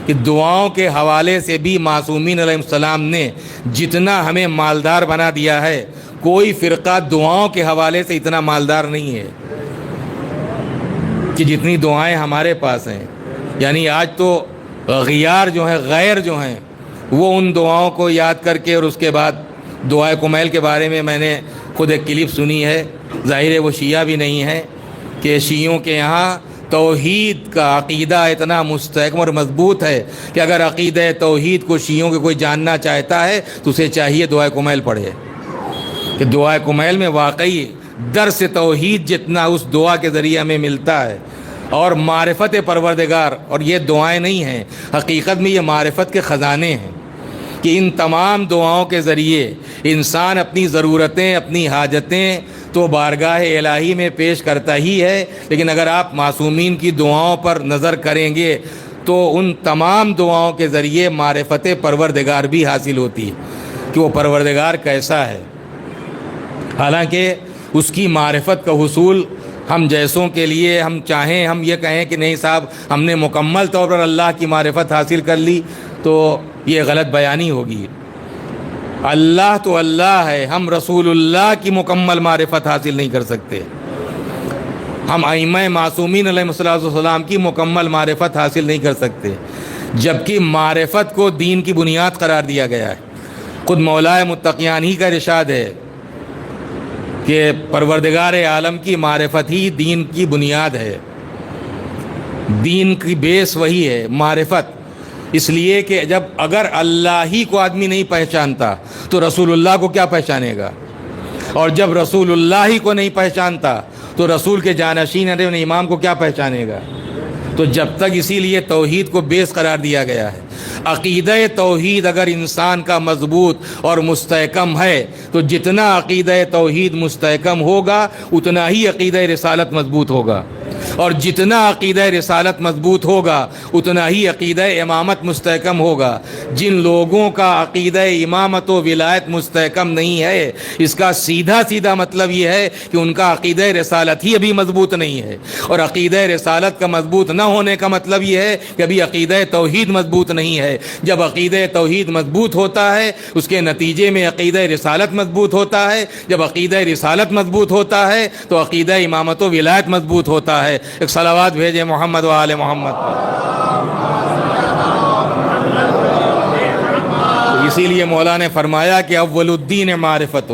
کہ دعاؤں کے حوالے سے بھی معصومین علیہ السلام نے جتنا ہمیں مالدار بنا دیا ہے، کوئی فرقہ دعاؤں کے حوالے سے اتنا مالدار نہیں ہے کہ جتنی دعائیں ہمارے پاس ہیں۔ یعنی آج تو غیار جو ہیں، غیر جو ہیں، وہ ان دعاؤں کو یاد کر کے، اور اس کے بعد دعائے کمیل کے بارے میں میں نے خود ایک کلپ سنی ہے، ظاہر ہے وہ شیعہ بھی نہیں ہے، کہ شیعوں کے یہاں توحید کا عقیدہ اتنا مستحکم اور مضبوط ہے کہ اگر عقیدہ توحید کو شیعوں کے کوئی جاننا چاہتا ہے تو اسے چاہیے دعائے کمیل پڑھے، کہ دعائے کمیل میں واقعی درس توحید جتنا اس دعا کے ذریعے ہمیں ملتا ہے، اور معرفت پروردگار۔ اور یہ دعائیں نہیں ہیں، حقیقت میں یہ معرفت کے خزانے ہیں کہ ان تمام دعاؤں کے ذریعے انسان اپنی ضرورتیں، اپنی حاجتیں تو بارگاہ الہی میں پیش کرتا ہی ہے، لیکن اگر آپ معصومین کی دعاؤں پر نظر کریں گے تو ان تمام دعاؤں کے ذریعے معرفت پروردگار بھی حاصل ہوتی ہے کہ وہ پروردگار کیسا ہے۔ حالانکہ اس کی معرفت کا حصول ہم جیسوں کے لیے، ہم چاہیں ہم یہ کہیں کہ نہیں صاحب ہم نے مکمل طور پر اللہ کی معرفت حاصل کر لی، تو یہ غلط بیانی ہوگی۔ اللہ تو اللہ ہے، ہم رسول اللہ کی مکمل معرفت حاصل نہیں کر سکتے، ہم ائمہ معصومین علیہ السلام کی مکمل معرفت حاصل نہیں کر سکتے، جبکہ معرفت کو دین کی بنیاد قرار دیا گیا ہے۔ خود مولا متقیان ہی کا ارشاد ہے کہ پروردگار عالم کی معرفت ہی دین کی بنیاد ہے، دین کی بیس وہی ہے معرفت۔ اس لیے کہ جب اگر اللہ ہی کو آدمی نہیں پہچانتا تو رسول اللہ کو کیا پہچانے گا، اور جب رسول اللہ ہی کو نہیں پہچانتا تو رسول کے جانشین امام کو کیا پہچانے گا۔ تو جب تک، اسی لیے توحید کو بیس قرار دیا گیا ہے۔ عقیدہ توحید اگر انسان کا مضبوط اور مستحکم ہے تو جتنا عقیدہ توحید مستحکم ہوگا اتنا ہی عقیدہ رسالت مضبوط ہوگا، اور جتنا عقیدہ رسالت مضبوط ہوگا اتنا ہی عقیدہ امامت مستحکم ہوگا۔ جن لوگوں کا عقیدہ امامت و ولایت مستحکم نہیں ہے، اس کا سیدھا سیدھا مطلب یہ ہے کہ ان کا عقیدہ رسالت ہی ابھی مضبوط نہیں ہے، اور عقیدہ رسالت کا مضبوط نہ ہونے کا مطلب یہ ہے کہ ابھی عقیدہ توحید مضبوط نہیں ہے۔ جب عقیدہ توحید مضبوط ہوتا ہے اس کے نتیجے میں عقیدہ رسالت مضبوط ہوتا ہے، جب عقیدہ رسالت مضبوط ہوتا ہے تو عقیدہ امامت و ولایت مضبوط ہوتا ہے۔ ایک صلوات بھیجے محمد و آل محمد۔ تو اسی لیے مولا نے فرمایا کہ اول الدین معرفت،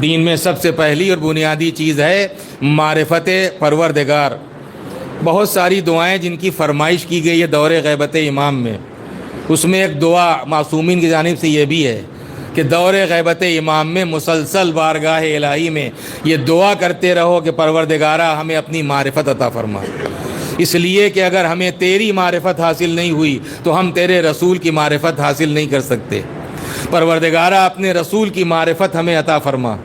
دین میں سب سے پہلی اور بنیادی چیز ہے معرفت پروردگار۔ بہت ساری دعائیں جن کی فرمائش کی گئی ہے دور غیبت امام میں، اس میں ایک دعا معصومین کی جانب سے یہ بھی ہے کہ دور غیبت امام میں مسلسل بارگاہ الہی میں یہ دعا کرتے رہو کہ پروردگارہ ہمیں اپنی معرفت عطا فرما، اس لیے کہ اگر ہمیں تیری معرفت حاصل نہیں ہوئی تو ہم تیرے رسول کی معرفت حاصل نہیں کر سکتے۔ پروردگارہ اپنے رسول کی معرفت ہمیں عطا فرما،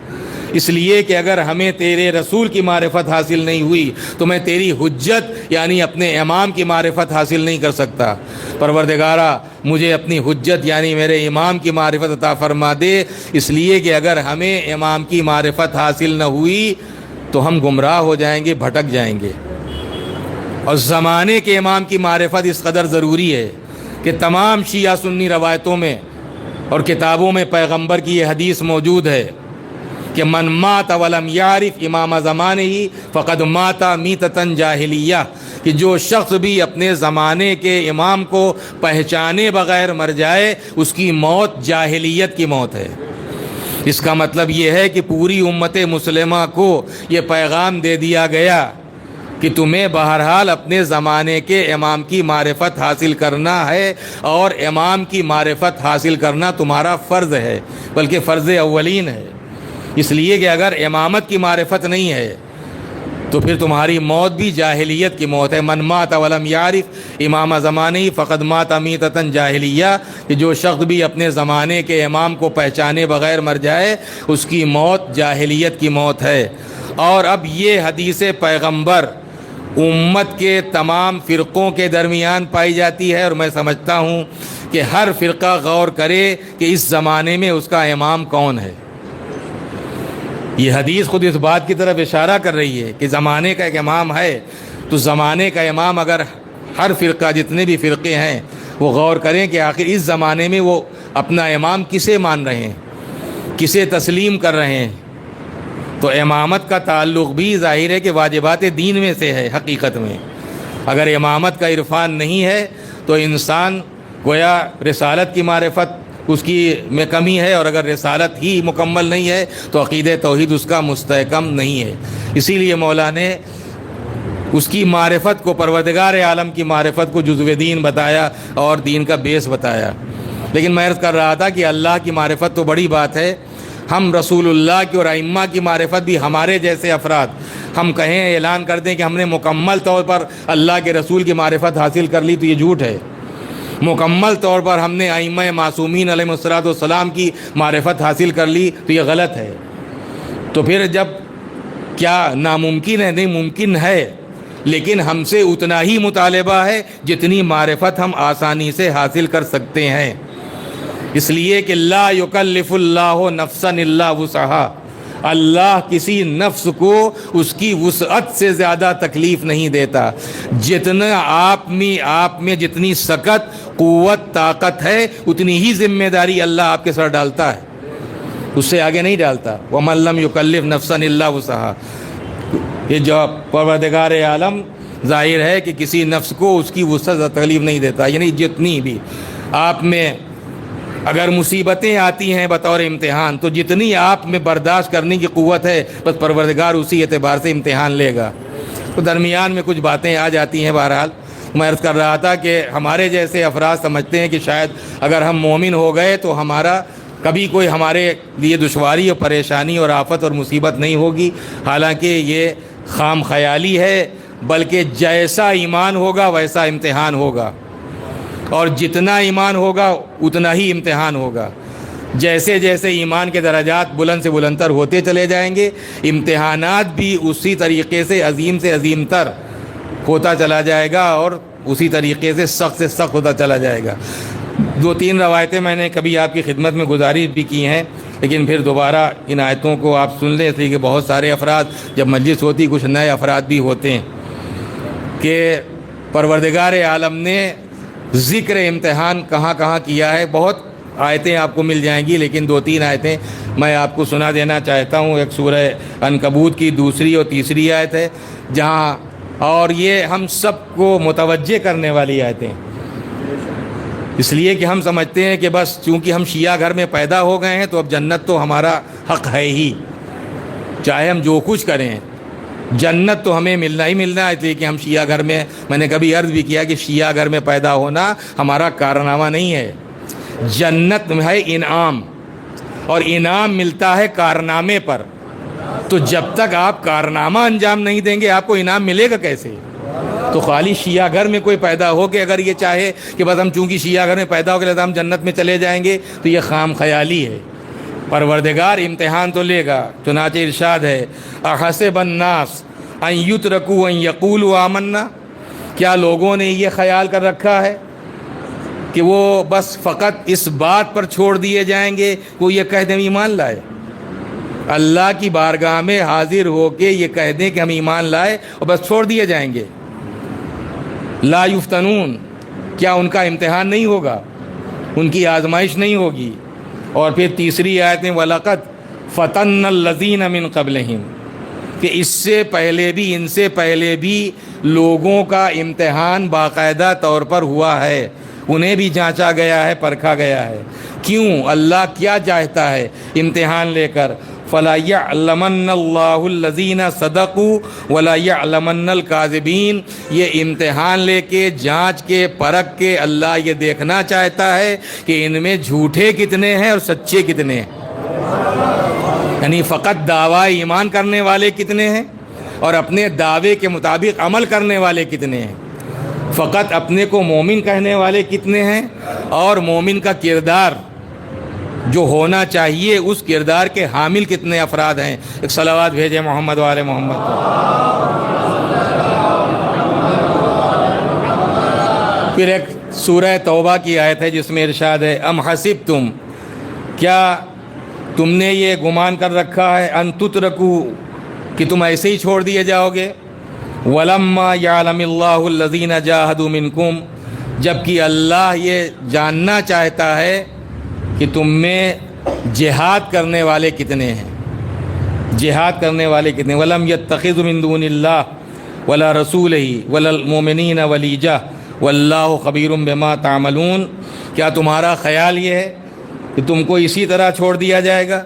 اس لیے کہ اگر ہمیں تیرے رسول کی معرفت حاصل نہیں ہوئی تو میں تیری حجت یعنی اپنے امام کی معرفت حاصل نہیں کر سکتا۔ پروردگارہ مجھے اپنی حجت یعنی میرے امام کی معرفت عطا فرما دے، اس لیے کہ اگر ہمیں امام کی معرفت حاصل نہ ہوئی تو ہم گمراہ ہو جائیں گے، بھٹک جائیں گے۔ اور زمانے کے امام کی معرفت اس قدر ضروری ہے کہ تمام شیعہ سنی روایتوں میں اور کتابوں میں پیغمبر کی یہ حدیث موجود ہے کہ من مات ولم یعرف امام زمانہ فقد مات میتۃ جاہلیہ، کہ جو شخص بھی اپنے زمانے کے امام کو پہچانے بغیر مر جائے اس کی موت جاہلیت کی موت ہے۔ اس کا مطلب یہ ہے کہ پوری امت مسلمہ کو یہ پیغام دے دیا گیا کہ تمہیں بہرحال اپنے زمانے کے امام کی معرفت حاصل کرنا ہے، اور امام کی معرفت حاصل کرنا تمہارا فرض ہے، بلکہ فرض اولین ہے۔ اس لیے کہ اگر امامت کی معرفت نہیں ہے تو پھر تمہاری موت بھی جاہلیت کی موت ہے۔ من مات ولم یعرف امام زمانی فقد مات میتۃ جاہلیہ، کہ جو شخص بھی اپنے زمانے کے امام کو پہچانے بغیر مر جائے اس کی موت جاہلیت کی موت ہے۔ اور اب یہ حدیث پیغمبر امت کے تمام فرقوں کے درمیان پائی جاتی ہے، اور میں سمجھتا ہوں کہ ہر فرقہ غور کرے کہ اس زمانے میں اس کا امام کون ہے۔ یہ حدیث خود اس بات کی طرف اشارہ کر رہی ہے کہ زمانے کا ایک امام ہے، تو زمانے کا امام اگر ہر فرقہ جتنے بھی فرقے ہیں وہ غور کریں کہ آخر اس زمانے میں وہ اپنا امام کسے مان رہے ہیں، کسے تسلیم کر رہے ہیں، تو امامت کا تعلق بھی ظاہر ہے کہ واجبات دین میں سے ہے۔ حقیقت میں اگر امامت کا عرفان نہیں ہے تو انسان گویا رسالت کی معرفت اس کی میں کمی ہے، اور اگر رسالت ہی مکمل نہیں ہے تو عقیدہ توحید اس کا مستحکم نہیں ہے۔ اسی لیے مولا نے اس کی معرفت کو، پروردگار عالم کی معرفت کو جزو دین بتایا اور دین کا بیس بتایا۔ لیکن میں عرض کر رہا تھا کہ اللہ کی معرفت تو بڑی بات ہے، ہم رسول اللہ کی اور ائمہ کی معرفت بھی، ہمارے جیسے افراد ہم کہیں اعلان کر دیں کہ ہم نے مکمل طور پر اللہ کے رسول کی معرفت حاصل کر لی تو یہ جھوٹ ہے۔ مکمل طور پر ہم نے ائمہ معصومین علیہ الصلوۃ والسلام کی معرفت حاصل کر لی تو یہ غلط ہے۔ تو پھر جب کیا ناممکن ہے؟ نہیں، ممکن ہے، لیکن ہم سے اتنا ہی مطالبہ ہے جتنی معرفت ہم آسانی سے حاصل کر سکتے ہیں، اس لیے کہ لا یکلف اللہ نفسا الا وسعہا، اللہ کسی نفس کو اس کی وسعت سے زیادہ تکلیف نہیں دیتا۔ جتنا آپ میں جتنی سکت، قوت، طاقت ہے اتنی ہی ذمہ داری اللہ آپ کے سر ڈالتا ہے، اس سے آگے نہیں ڈالتا۔ وَمَن لَّمْ يُكَلِّفْ نَفْسًا إِلَّا وُسْعَهَا، یہ جو پروردگار عالم ظاہر ہے کہ کسی نفس کو اس کی وسعت تکلیف نہیں دیتا، یعنی جتنی بھی آپ میں اگر مصیبتیں آتی ہیں بطور امتحان تو جتنی آپ میں برداشت کرنے کی قوت ہے بس پروردگار اسی اعتبار سے امتحان لے گا۔ تو درمیان میں کچھ باتیں آ جاتی ہیں۔ بہرحال میں عرض کر رہا تھا کہ ہمارے جیسے افراد سمجھتے ہیں کہ شاید اگر ہم مومن ہو گئے تو ہمارا کبھی کوئی ہمارے لیے دشواری اور پریشانی اور آفت اور مصیبت نہیں ہوگی، حالانکہ یہ خام خیالی ہے، بلکہ جیسا ایمان ہوگا ویسا امتحان ہوگا، اور جتنا ایمان ہوگا اتنا ہی امتحان ہوگا۔ جیسے جیسے ایمان کے درجات بلند سے بلندتر ہوتے چلے جائیں گے، امتحانات بھی اسی طریقے سے عظیم تر ہوتا چلا جائے گا، اور اسی طریقے سے سخت ہوتا چلا جائے گا۔ 2-3 روایتیں میں نے کبھی آپ کی خدمت میں گزارش بھی کی ہیں، لیکن پھر دوبارہ ان آیتوں کو آپ سن لیں، اس لیے کہ بہت سارے افراد جب مجلس ہوتی کچھ نئے افراد بھی ہوتے ہیں، کہ پروردگار عالم نے ذکر امتحان کہاں کہاں کیا ہے۔ بہت آیتیں آپ کو مل جائیں گی، لیکن 2-3 آیتیں میں آپ کو سنا دینا چاہتا ہوں۔ ایک سورہ عنکبوت کی 2 اور 3 آیت ہے جہاں، اور یہ ہم سب کو متوجہ کرنے والی آیتیں، اس لیے کہ ہم سمجھتے ہیں کہ بس چونکہ ہم شیعہ گھر میں پیدا ہو گئے ہیں تو اب جنت تو ہمارا حق ہے ہی، چاہے ہم جو کچھ کریں جنت تو ہمیں ملنا ہی ملنا ہے، اس لیے کہ ہم شیعہ گھر میں نے کبھی عرض بھی کیا کہ شیعہ گھر میں پیدا ہونا ہمارا کارنامہ نہیں ہے، جنت ہے انعام، اور انعام ملتا ہے کارنامے پر۔ تو جب تک آپ کارنامہ انجام نہیں دیں گے آپ کو انعام ملے گا کیسے؟ تو خالی شیعہ گھر میں کوئی پیدا ہو کہ اگر یہ چاہے کہ بس ہم چونکہ شیعہ گھر میں پیدا ہو کے لہذا ہم جنت میں چلے جائیں گے تو یہ خام خیالی ہے۔ پروردگار امتحان تو لے گا، چنانچہ ارشاد ہے احسب الناس ان یترکوا ان یقولوا آمنا، کیا لوگوں نے یہ خیال کر رکھا ہے کہ وہ بس فقط اس بات پر چھوڑ دیے جائیں گے کہ وہ یہ کہہ دیں ایمان لائے، اللہ کی بارگاہ میں حاضر ہو کے یہ کہہ دیں کہ ہم ایمان لائے اور بس چھوڑ دیے جائیں گے؟ لا یفتنون، کیا ان کا امتحان نہیں ہوگا، ان کی آزمائش نہیں ہوگی؟ اور پھر 3 آیت میں وَلَقَدْ فَتَنَّ الَّذِينَ مِن قَبْلِهِمْ، کہ اس سے پہلے بھی، ان سے پہلے بھی لوگوں کا امتحان باقاعدہ طور پر ہوا ہے، انہیں بھی جانچا گیا ہے، پرکھا گیا ہے۔ کیوں؟ اللہ کیا چاہتا ہے امتحان لے کر؟ فَلَا يَعْلَمَنَّ اللَّهُ الَّذِينَ صَدَقُوا وَلَا يَعْلَمَنَّ الْكَاذِبِينَ، یہ امتحان لے کے، جانچ کے، پرکھ کے اللہ یہ دیکھنا چاہتا ہے کہ ان میں جھوٹے کتنے ہیں اور سچے کتنے ہیں، یعنی فقط دعوی ایمان کرنے والے کتنے ہیں اور اپنے دعوے کے مطابق عمل کرنے والے کتنے ہیں؟ فقط اپنے کو مومن کہنے والے کتنے ہیں؟ اور مومن کا کردار جو ہونا چاہیے اس کردار کے حامل کتنے افراد ہیں؟ ایک صلوات بھیجے محمد وآل محمد. پھر ایک سورہ توبہ کی آیت ہے جس میں ارشاد ہے ام حسبتم، کیا تم نے یہ گمان کر رکھا ہے ان تترکوا، کہ تم ایسے ہی چھوڑ دیے جاؤ گے؟ ولما یعلم اللہ الذین جاہدوا منکم، جبکہ اللہ یہ جاننا چاہتا ہے کہ تم میں جہاد کرنے والے کتنے ہیں، جہاد کرنے والے کتنے. ولم یتخذوا من دون اللہ ولا رسولہ ولا المؤمنین ولیجہ واللہ خبیر بما تعملون. کیا تمہارا خیال یہ ہے کہ تم کو اسی طرح چھوڑ دیا جائے گا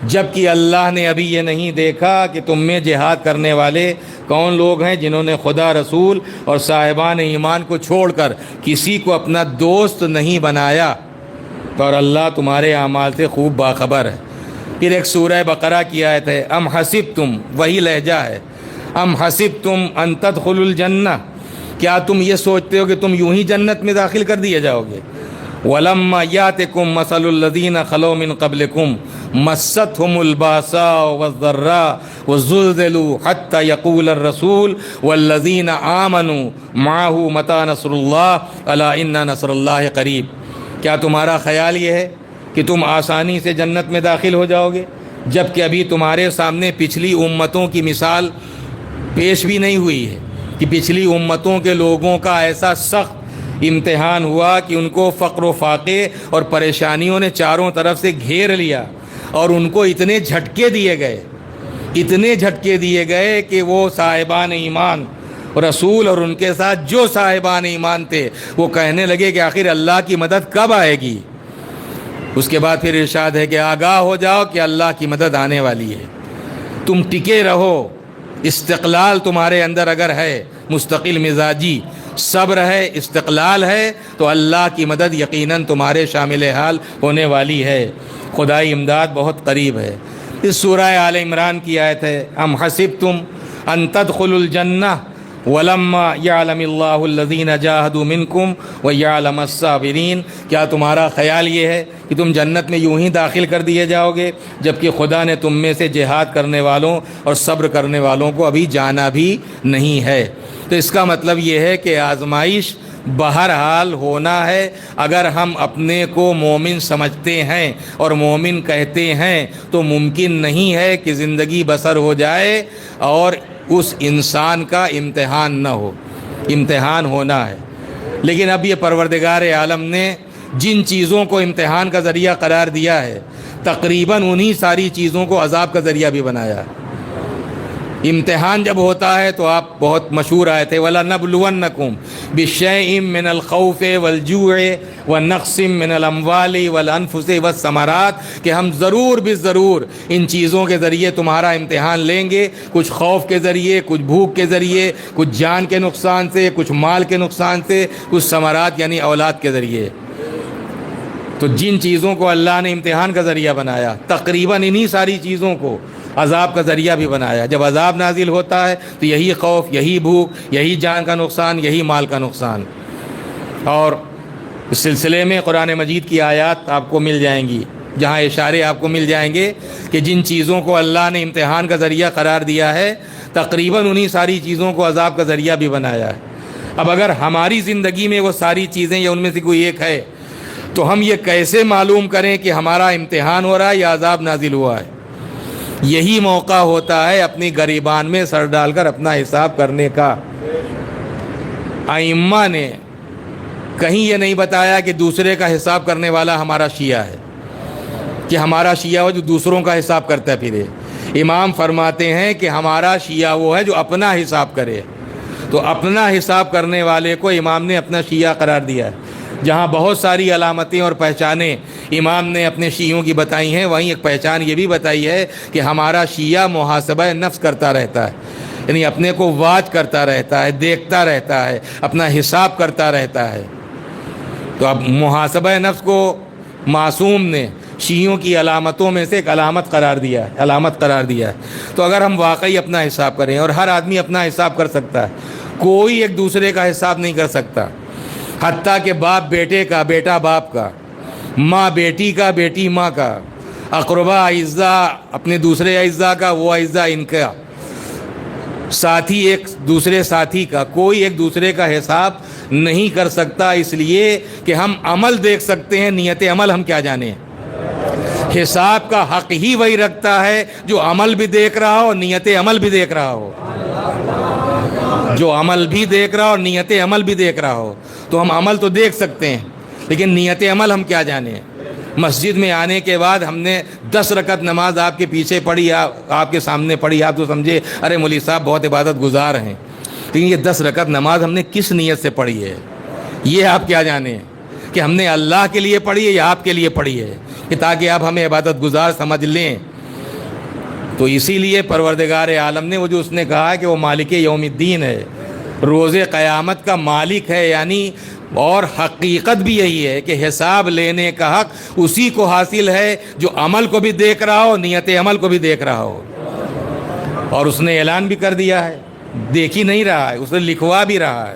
جبکہ اللہ نے ابھی یہ نہیں دیکھا کہ تم میں جہاد کرنے والے کون لوگ ہیں جنہوں نے خدا، رسول اور صاحبان ایمان کو چھوڑ کر کسی کو اپنا دوست نہیں بنایا، اور اللہ تمہارے اعمال سے خوب باخبر ہے. پھر ایک سورہ بقرہ کی آیت ہے ام حسبتم، وہی لہجہ ہے، ام حسبتم ان تدخلوا الجنہ، کیا تم یہ سوچتے ہو کہ تم یوں ہی جنت میں داخل کر دیے جاؤ گے؟ وَلَمَّا يَأْتِكُم مَّثَلُ الَّذِينَ خَلَوْا مِن قَبْلِكُم مَّسَّتْهُمُ الْبَأْسَاءُ وَالضَّرَّاءُ وَزُلْزِلُوا حَتَّى يَقُولَ الرَّسُولُ وَالَّذِينَ آمَنُوا مَعَهُ مَتَىٰ نَصْرُ اللَّهِ أَلَا إِنَّ نَصْرَ اللَّهِ قَرِيبٌ. کیا تمہارا خیال یہ ہے کہ تم آسانی سے جنت میں داخل ہو جاؤ گے جبکہ ابھی تمہارے سامنے پچھلی امتوں کی مثال پیش بھی نہیں ہوئی ہے کہ پچھلی امتوں کے لوگوں کا ایسا سخت امتحان ہوا کہ ان کو فقر و فاقے اور پریشانیوں نے چاروں طرف سے گھیر لیا، اور ان کو اتنے جھٹکے دیے گئے، اتنے جھٹکے دیے گئے کہ وہ صاحبان ایمان، رسول اور ان کے ساتھ جو صاحبان ایمان تھے وہ کہنے لگے کہ آخر اللہ کی مدد کب آئے گی. اس کے بعد پھر ارشاد ہے کہ آگاہ ہو جاؤ کہ اللہ کی مدد آنے والی ہے، تم ٹکے رہو. استقلال تمہارے اندر اگر ہے، مستقل مزاجی، صبر ہے، استقلال ہے، تو اللہ کی مدد یقیناً تمہارے شامل حال ہونے والی ہے. خدائی امداد بہت قریب ہے. اس سورہ آل عمران کی آیت ہے ام حسبتم ان تدخلوا الجنہ ولما یعلم اللہ الذین جاہدوا منکم ویعلم الصابرین. کیا تمہارا خیال یہ ہے کہ تم جنت میں یوں ہی داخل کر دیے جاؤ گے جبکہ خدا نے تم میں سے جہاد کرنے والوں اور صبر کرنے والوں کو ابھی جانا بھی نہیں ہے؟ تو اس کا مطلب یہ ہے کہ آزمائش بہرحال ہونا ہے. اگر ہم اپنے کو مومن سمجھتے ہیں اور مومن کہتے ہیں تو ممکن نہیں ہے کہ زندگی بسر ہو جائے اور اس انسان کا امتحان نہ ہو. امتحان ہونا ہے. لیکن اب یہ پروردگار عالم نے جن چیزوں کو امتحان کا ذریعہ قرار دیا ہے تقریباً انہی ساری چیزوں کو عذاب کا ذریعہ بھی بنایا ہے. امتحان جب ہوتا ہے تو آپ بہت مشہور آئے تھے وَلَنَبْلُوَنَّكُمْ بِشَيْءٍ مِّنَ الْخَوْفِ وَالْجُوعِ وَنَقْصٍ مِّنَ الْأَمْوَالِ وَالْأَنفُسِ وَالثَّمَرَاتِ، کہ ہم ضرور ان چیزوں کے ذریعے تمہارا امتحان لیں گے، کچھ خوف کے ذریعے، کچھ بھوک کے ذریعے، کچھ جان کے نقصان سے، کچھ مال کے نقصان سے، کچھ ثمرات یعنی اولاد کے ذریعے. تو جن چیزوں کو اللہ نے امتحان کا ذریعہ بنایا تقریباً انہی ساری چیزوں کو عذاب کا ذریعہ بھی بنایا. جب عذاب نازل ہوتا ہے تو یہی خوف، یہی بھوک، یہی جان کا نقصان، یہی مال کا نقصان. اور اس سلسلے میں قرآن مجید کی آیات آپ کو مل جائیں گی جہاں اشارے آپ کو مل جائیں گے کہ جن چیزوں کو اللہ نے امتحان کا ذریعہ قرار دیا ہے تقریباً انہی ساری چیزوں کو عذاب کا ذریعہ بھی بنایا ہے. اب اگر ہماری زندگی میں وہ ساری چیزیں یا ان میں سے کوئی ایک ہے تو ہم یہ کیسے معلوم کریں کہ ہمارا امتحان ہو رہا ہے یا عذاب نازل ہوا ہے؟ یہی موقع ہوتا ہے اپنی گریبان میں سر ڈال کر اپنا حساب کرنے کا. ائمہ نے کہیں یہ نہیں بتایا کہ دوسرے کا حساب کرنے والا ہمارا شیعہ ہے، کہ ہمارا شیعہ ہو جو دوسروں کا حساب کرتا ہے پھرے. امام فرماتے ہیں کہ ہمارا شیعہ وہ ہے جو اپنا حساب کرے. تو اپنا حساب کرنے والے کو امام نے اپنا شیعہ قرار دیا ہے. جہاں بہت ساری علامتیں اور پہچانیں امام نے اپنے شیعوں کی بتائی ہیں، وہیں ایک پہچان یہ بھی بتائی ہے کہ ہمارا شیعہ محاسبہ نفس کرتا رہتا ہے، یعنی اپنے کو واچ کرتا رہتا ہے، دیکھتا رہتا ہے، اپنا حساب کرتا رہتا ہے. تو اب محاسبہ نفس کو معصوم نے شیعوں کی علامتوں میں سے ایک علامت قرار دیا ہے. تو اگر ہم واقعی اپنا حساب کریں، اور ہر آدمی اپنا حساب کر سکتا ہے، کوئی ایک دوسرے کا حساب نہیں کر سکتا، حتیٰ کہ باپ بیٹے کا، بیٹا باپ کا، ماں بیٹی کا، بیٹی ماں کا، اقربا اعزاء اپنے دوسرے اعزاء کا، وہ اعزاء ان کا، ساتھی ایک دوسرے ساتھی کا، کوئی ایک دوسرے کا حساب نہیں کر سکتا، اس لیے کہ ہم عمل دیکھ سکتے ہیں، نیت عمل ہم کیا جانیں. حساب کا حق ہی وہی رکھتا ہے جو عمل بھی دیکھ رہا ہو اور نیت عمل بھی دیکھ رہا ہو. جو عمل بھی دیکھ رہا ہو اور نیت عمل بھی دیکھ رہا ہو. تو ہم عمل تو دیکھ سکتے ہیں لیکن نیت عمل ہم کیا جانیں. مسجد میں آنے کے بعد ہم نے 10 رکعت نماز آپ کے پیچھے پڑھی، آپ کے سامنے پڑھی، آپ تو سمجھے ارے مولوی صاحب بہت عبادت گزار ہیں، لیکن یہ 10 رکعت نماز ہم نے کس نیت سے پڑھی ہے، یہ آپ کیا جانیں کہ ہم نے اللہ کے لیے پڑھی ہے یا آپ کے لیے پڑھی ہے، کہ تاکہ آپ ہمیں عبادت گزار سمجھ لیں. تو اسی لیے پروردگار عالم نے وہ جو اس نے کہا کہ وہ مالک یوم الدین ہے، روز قیامت کا مالک ہے، یعنی اور حقیقت بھی یہی ہے کہ حساب لینے کا حق اسی کو حاصل ہے جو عمل کو بھی دیکھ رہا ہو، نیت عمل کو بھی دیکھ رہا ہو. اور اس نے اعلان بھی کر دیا ہے، دیکھ ہی نہیں رہا ہے، اس نے لکھوا بھی رہا ہے.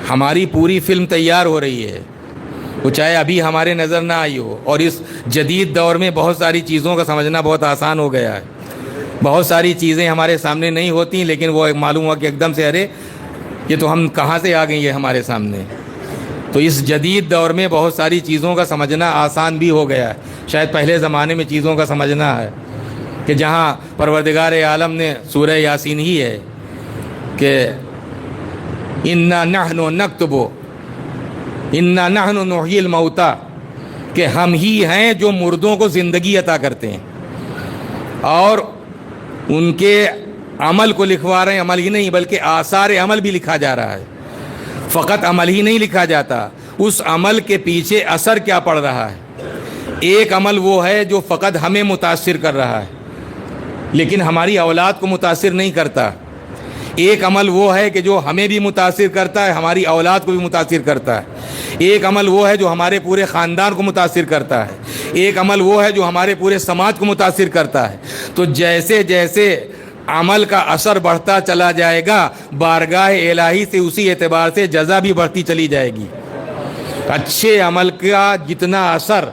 ہماری پوری فلم تیار ہو رہی ہے، وہ چاہے ابھی ہمارے نظر نہ آئی ہو. اور اس جدید دور میں بہت ساری چیزوں کا سمجھنا بہت آسان ہو گیا ہے. بہت ساری چیزیں ہمارے سامنے نہیں ہوتی لیکن وہ معلوم ہوا کہ ایک دم سے ارے یہ تو ہم کہاں سے آ گئی ہے ہمارے سامنے. تو اس جدید دور میں بہت ساری چیزوں کا سمجھنا آسان بھی ہو گیا ہے. شاید پہلے زمانے میں چیزوں کا سمجھنا ہے کہ جہاں پروردگار عالم نے سورہ یاسین ہی ہے کہ انا نحن نکتب انا نحن نحیی الموتى، کہ ہم ہی ہیں جو مردوں کو زندگی عطا کرتے ہیں اور ان کے عمل کو لکھوا رہے ہیں. عمل ہی نہیں بلکہ آثار عمل بھی لکھا جا رہا ہے. فقط عمل ہی نہیں لکھا جاتا، اس عمل کے پیچھے اثر کیا پڑ رہا ہے. ایک عمل وہ ہے جو فقط ہمیں متاثر کر رہا ہے لیکن ہماری اولاد کو متاثر نہیں کرتا. ایک عمل وہ ہے کہ جو ہمیں بھی متاثر کرتا ہے، ہماری اولاد کو بھی متاثر کرتا ہے. ایک عمل وہ ہے جو ہمارے پورے خاندان کو متاثر کرتا ہے. ایک عمل وہ ہے جو ہمارے پورے سماج کو متاثر کرتا ہے. تو جیسے جیسے عمل کا اثر بڑھتا چلا جائے گا، بارگاہ الہی سے اسی اعتبار سے جزا بھی بڑھتی چلی جائے گی. اچھے عمل کا جتنا اثر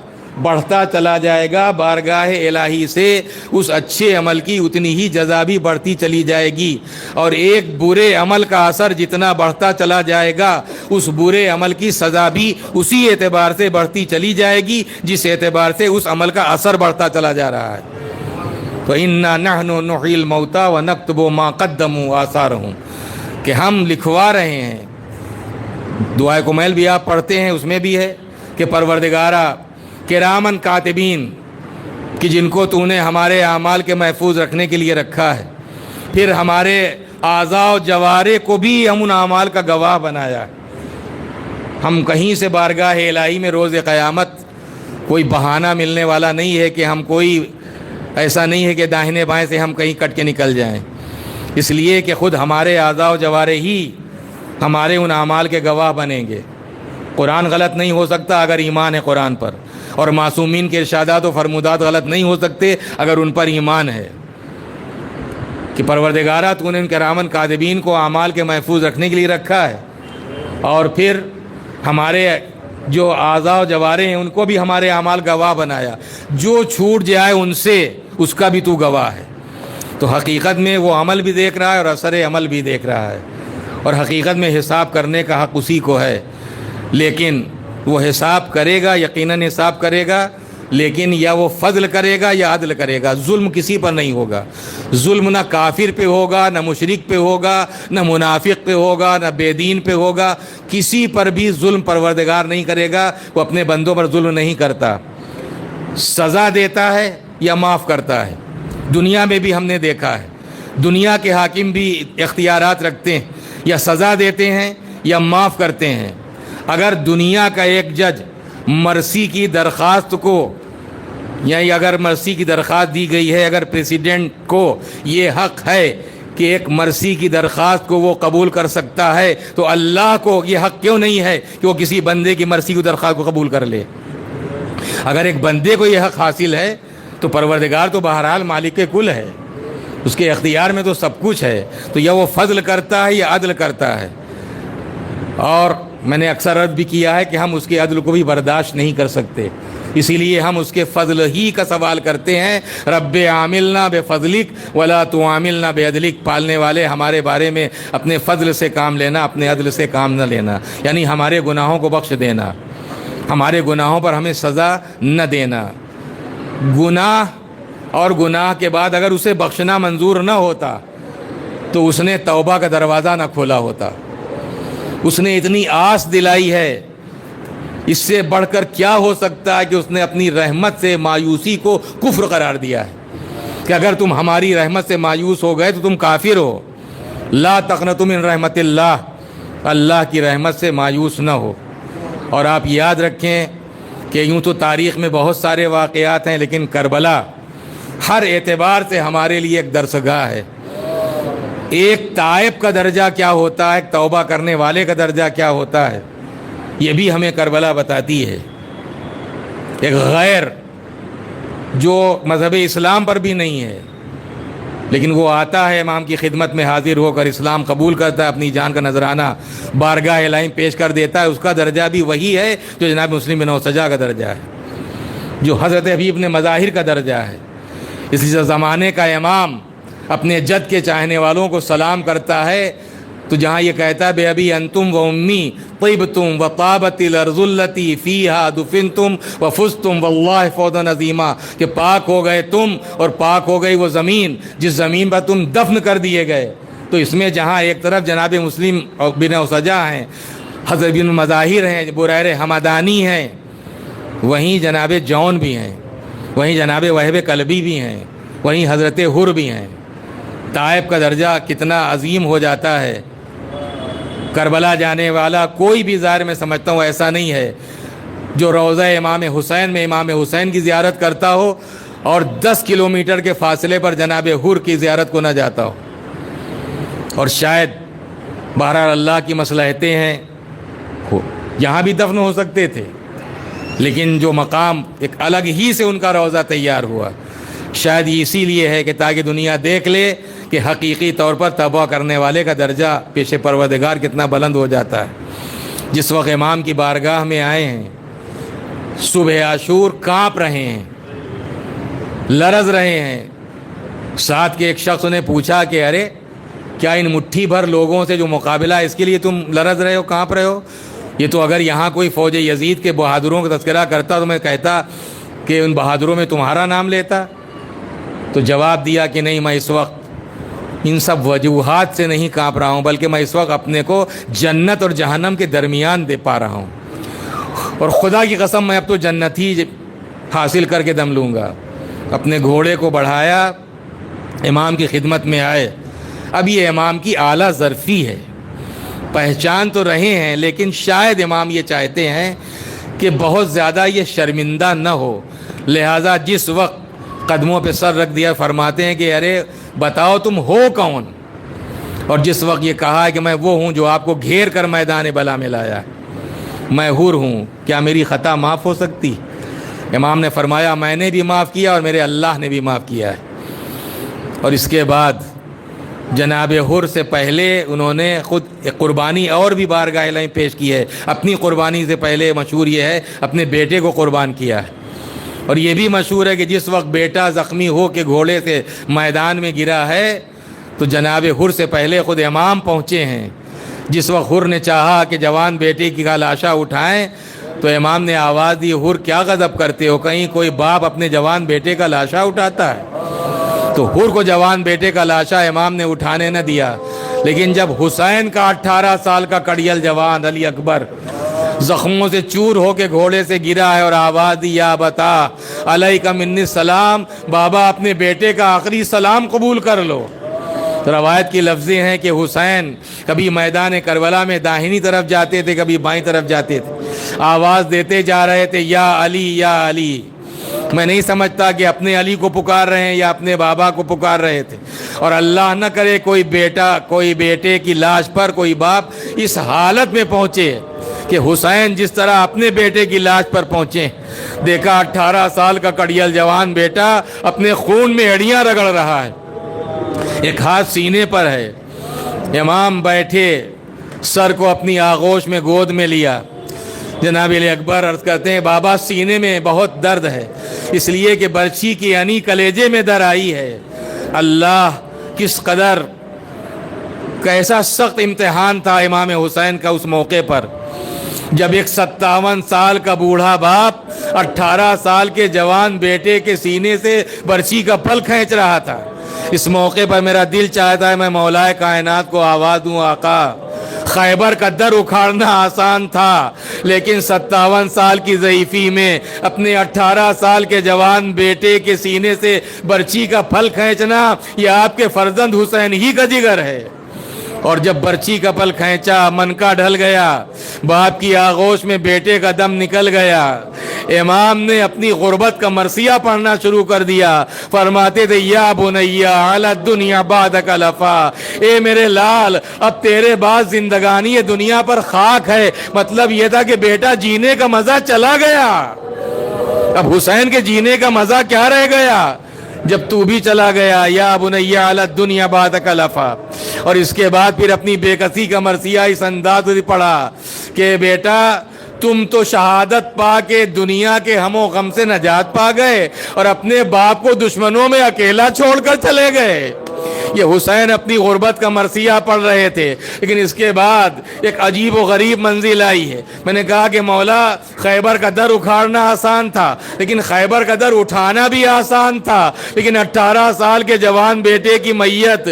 بڑھتا چلا جائے گا، بارگاہ الہی سے اس اچھے عمل کی اتنی ہی جزا بھی بڑھتی چلی جائے گی. اور ایک برے عمل کا اثر جتنا بڑھتا چلا جائے گا، اس برے عمل کی سزا بھی اسی اعتبار سے بڑھتی چلی جائے گی جس اعتبار سے اس عمل کا اثر بڑھتا چلا جا رہا ہے. فَإِنَّا نَحْنُ نُحْيِي الْمَوْتَى وَنَكْتُبُ مَا قَدَّمُوا آثَارَهُمْ، کہ ہم لکھوا رہے ہیں. دعائے کمیل بھی آپ پڑھتے ہیں، اس میں بھی ہے کہ پروردگارا کرامن کاتبین، کہ جن کو تو نے ہمارے اعمال کے محفوظ رکھنے کے لیے رکھا ہے، پھر ہمارے اعضاء و جوارح کو بھی ہم ان اعمال کا گواہ بنایا ہے. ہم کہیں سے بارگاہ الہی میں روز قیامت کوئی بہانہ ملنے والا نہیں ہے کہ ہم کوئی ایسا نہیں ہے کہ داہنے بائیں سے ہم کہیں کٹ کے نکل جائیں. اس لیے کہ خود ہمارے اعضاء و جوارح ہی ہمارے ان اعمال کے گواہ بنیں گے. قرآن غلط نہیں ہو سکتا اگر ایمان ہے قرآن پر، اور معصومین کے ارشادات و فرمودات غلط نہیں ہو سکتے اگر ان پر ایمان ہے. کہ پروردگارہ تو نے ان کرامن کاتبین کو اعمال کے محفوظ رکھنے کے لیے رکھا ہے، اور پھر ہمارے جو اعضاء و جوارح ہیں ان کو بھی ہمارے اعمال گواہ بنایا. جو چھوٹ جائے ان سے اس کا بھی تو گواہ ہے. تو حقیقت میں وہ عمل بھی دیکھ رہا ہے اور اثر عمل بھی دیکھ رہا ہے. اور حقیقت میں حساب کرنے کا حق اسی کو ہے، لیکن وہ حساب کرے گا، یقیناً حساب کرے گا، لیکن یا وہ فضل کرے گا یا عدل کرے گا. ظلم کسی پر نہیں ہوگا. ظلم نہ کافر پہ ہوگا، نہ مشرک پہ ہوگا، نہ منافق پہ ہوگا، نہ بے دین پہ ہوگا. کسی پر بھی ظلم پروردگار نہیں کرے گا. وہ اپنے بندوں پر ظلم نہیں کرتا، سزا دیتا ہے یا معاف کرتا ہے. دنیا میں بھی ہم نے دیکھا ہے، دنیا کے حاکم بھی اختیارات رکھتے ہیں، یا سزا دیتے ہیں یا معاف کرتے ہیں. اگر دنیا کا ایک جج مرسی کی درخواست کو، یعنی اگر مرسی کی درخواست دی گئی ہے، اگر پریزیڈنٹ کو یہ حق ہے کہ ایک مرسی کی درخواست کو وہ قبول کر سکتا ہے، تو اللہ کو یہ حق کیوں نہیں ہے کہ وہ کسی بندے کی مرسی کی درخواست کو قبول کر لے؟ اگر ایک بندے کو یہ حق حاصل ہے تو پروردگار تو بہرحال مالک کل ہے، اس کے اختیار میں تو سب کچھ ہے، تو یا وہ فضل کرتا ہے یا عدل کرتا ہے. اور میں نے اکثر عرض بھی کیا ہے کہ ہم اس کے عدل کو بھی برداشت نہیں کر سکتے، اسی لیے ہم اس کے فضل ہی کا سوال کرتے ہیں. رب عاملنا بفضلک ولا تعاملنا بعدلک. پالنے والے ہمارے بارے میں اپنے فضل سے کام لینا، اپنے عدل سے کام نہ لینا، یعنی ہمارے گناہوں کو بخش دینا، ہمارے گناہوں پر ہمیں سزا نہ دینا. گناہ اور گناہ کے بعد اگر اسے بخشنا منظور نہ ہوتا تو اس نے توبہ کا دروازہ نہ کھولا ہوتا. اس نے اتنی آس دلائی ہے، اس سے بڑھ کر کیا ہو سکتا ہے کہ اس نے اپنی رحمت سے مایوسی کو کفر قرار دیا ہے کہ اگر تم ہماری رحمت سے مایوس ہو گئے تو تم کافر ہو. لا تقنطوا من رحمت اللہ، اللہ کی رحمت سے مایوس نہ ہو. اور آپ یاد رکھیں کہ یوں تو تاریخ میں بہت سارے واقعات ہیں، لیکن کربلا ہر اعتبار سے ہمارے لیے ایک درسگاہ ہے. ایک تائب کا درجہ کیا ہوتا ہے، ایک توبہ کرنے والے کا درجہ کیا ہوتا ہے، یہ بھی ہمیں کربلا بتاتی ہے. ایک غیر جو مذہب اسلام پر بھی نہیں ہے، لیکن وہ آتا ہے امام کی خدمت میں حاضر ہو کر اسلام قبول کرتا ہے، اپنی جان کا نذرانہ بارگاہ الہی پیش کر دیتا ہے. اس کا درجہ بھی وہی ہے جو جناب مسلم بن اوسجہ کا درجہ ہے، جو حضرت حبیب نے مظاہر کا درجہ ہے. اس لیے زمانے کا امام اپنے جد کے چاہنے والوں کو سلام کرتا ہے تو جہاں یہ کہتا ہے بے ابی انتم و امی طیبتم و طابت الارض التی فیہا دفنتم و فزتم واللہ فوزا عظیما، کہ پاک ہو گئے تم اور پاک ہو گئی وہ زمین جس زمین پر تم دفن کر دیے گئے. تو اس میں جہاں ایک طرف جناب مسلم بن اوسجہ ہیں، حضرت بن مظاہر ہیں، بریر حمدانی ہیں، وہیں جناب جون بھی ہیں، وہیں جناب وہب کلبی بھی ہیں، وہیں حضرت حر بھی ہیں. طائب کا درجہ کتنا عظیم ہو جاتا ہے. کربلا جانے والا کوئی بھی ظاہر میں سمجھتا ہوں ایسا نہیں ہے جو روضہ امام حسین میں امام حسین کی زیارت کرتا ہو اور 10 کلومیٹر کے فاصلے پر جناب حر کی زیارت کو نہ جاتا ہو. اور شاید بہرحال اللہ کی مصلحتیں ہیں، یہاں بھی دفن ہو سکتے تھے، لیکن جو مقام ایک الگ ہی سے ان کا روضہ تیار ہوا، شاید یہ اسی لیے ہے کہ تاکہ دنیا دیکھ لے کہ حقیقی طور پر توبہ کرنے والے کا درجہ پیش پروردگار کتنا بلند ہو جاتا ہے. جس وقت امام کی بارگاہ میں آئے ہیں، صبح عاشور کانپ رہے ہیں، لرز رہے ہیں. ساتھ کے ایک شخص نے پوچھا کہ ارے کیا ان مٹھی بھر لوگوں سے جو مقابلہ ہے اس کے لیے تم لرز رہے ہو، کانپ رہے ہو؟ یہ تو اگر یہاں کوئی فوج یزید کے بہادروں کا تذکرہ کرتا تو میں کہتا کہ ان بہادروں میں تمہارا نام لیتا. تو جواب دیا کہ نہیں، میں اس وقت ان سب وجوہات سے نہیں کانپ رہا ہوں، بلکہ میں اس وقت اپنے کو جنت اور جہنم کے درمیان دے پا رہا ہوں، اور خدا کی قسم میں اب تو جنت ہی حاصل کر کے دم لوں گا. اپنے گھوڑے کو بڑھایا، امام کی خدمت میں آئے. اب یہ امام کی اعلیٰ ظرفی ہے، پہچان تو رہے ہیں، لیکن شاید امام یہ چاہتے ہیں کہ بہت زیادہ یہ شرمندہ نہ ہو، لہٰذا جس وقت قدموں پہ سر رکھ دیا فرماتے ہیں کہ ارے بتاؤ تم ہو کون. اور جس وقت یہ کہا کہ میں وہ ہوں جو آپ کو گھیر کر میدان بلا میں لایا، میں حر ہوں، کیا میری خطا معاف ہو سکتی؟ امام نے فرمایا میں نے بھی معاف کیا اور میرے اللہ نے بھی معاف کیا ہے. اور اس کے بعد جناب حر سے پہلے انہوں نے خود ایک قربانی اور بھی بارگاہ الہی پیش کی ہے. اپنی قربانی سے پہلے مشہور یہ ہے اپنے بیٹے کو قربان کیا ہے. اور یہ بھی مشہور ہے کہ جس وقت بیٹا زخمی ہو کے گھوڑے سے میدان میں گرا ہے تو جناب حر سے پہلے خود امام پہنچے ہیں. جس وقت حر نے چاہا کہ جوان بیٹے کی لاشا اٹھائیں تو امام نے آواز دی حر کیا غضب کرتے ہو، کہیں کوئی باپ اپنے جوان بیٹے کا لاشا اٹھاتا ہے؟ تو حر کو جوان بیٹے کا لاشا امام نے اٹھانے نہ دیا. لیکن جب حسین کا 18 سال کا کڑیل جوان علی اکبر زخموں سے چور ہو کے گھوڑے سے گرا ہے اور آواز دی یا بتا علیک منی السلام، بابا اپنے بیٹے کا آخری سلام قبول کر لو. روایت کی لفظیں ہیں کہ حسین کبھی میدان کربلا میں داہنی طرف جاتے تھے، کبھی بائیں طرف جاتے تھے، آواز دیتے جا رہے تھے یا علی یا علی. میں نہیں سمجھتا کہ اپنے علی کو پکار رہے ہیں یا اپنے بابا کو پکار رہے تھے. اور اللہ نہ کرے کوئی بیٹا کوئی بیٹے کی لاش پر کوئی باپ اس حالت میں پہنچے کہ حسین جس طرح اپنے بیٹے کی لاش پر پہنچے، دیکھا 18 سال کا کڑیل جوان بیٹا اپنے خون میں ہڈیاں رگڑ رہا ہے، ایک ہاتھ سینے پر ہے۔ امام بیٹھے، سر کو اپنی آغوش میں گود میں لیا۔ جناب علی اکبر عرض کرتے ہیں بابا سینے میں بہت درد ہے، اس لیے کہ برچھی کی یعنی کلیجے میں در آئی ہے۔ اللہ کس قدر کیسا سخت امتحان تھا امام حسین کا اس موقع پر، جب ایک 57 سال کا بوڑھا باپ 18 سال کے جوان بیٹے کے سینے سے برچھی کا پھل کھینچ رہا تھا۔ اس موقع پر میرا دل چاہتا ہے میں مولا کائنات کو آواز دوں، آقا خیبر کا در اکھاڑنا آسان تھا، لیکن 57 سال کی ضعیفی میں اپنے 18 سال کے جوان بیٹے کے سینے سے برچھی کا پھل کھینچنا یہ آپ کے فرزند حسین ہی کا جگر ہے۔ اور جب برچھی کا پھل کھینچا، منکا ڈھل گیا، باپ کی آغوش میں بیٹے کا دم نکل گیا، امام نے اپنی غربت کا مرثیہ پڑھنا شروع کر دیا۔ فرماتے تھے یا بنیا علی الدنیا بعدک لفا، اے میرے لال اب تیرے بعد زندگانی دنیا پر خاک ہے۔ مطلب یہ تھا کہ بیٹا جینے کا مزہ چلا گیا، اب حسین کے جینے کا مزہ کیا رہ گیا جب تو بھی چلا گیا۔ یا بنیا علی الدنیا بعدک لفا، اور اس کے بعد پھر اپنی بے کسی کا مرثیہ اس انداز سے پڑھا کہ بیٹا تم تو شہادت پا کے دنیا کے ہم و غم سے نجات پا گئے اور اپنے باپ کو دشمنوں میں اکیلا چھوڑ کر چلے گئے۔ یہ حسین اپنی غربت کا مرثیہ پڑھ رہے تھے، لیکن اس کے بعد ایک عجیب و غریب منزل آئی ہے۔ میں نے کہا کہ مولا خیبر کا در اکھاڑنا آسان تھا، لیکن خیبر کا در اٹھانا بھی آسان تھا۔ لیکن 18 سال کے جوان بیٹے کی میت،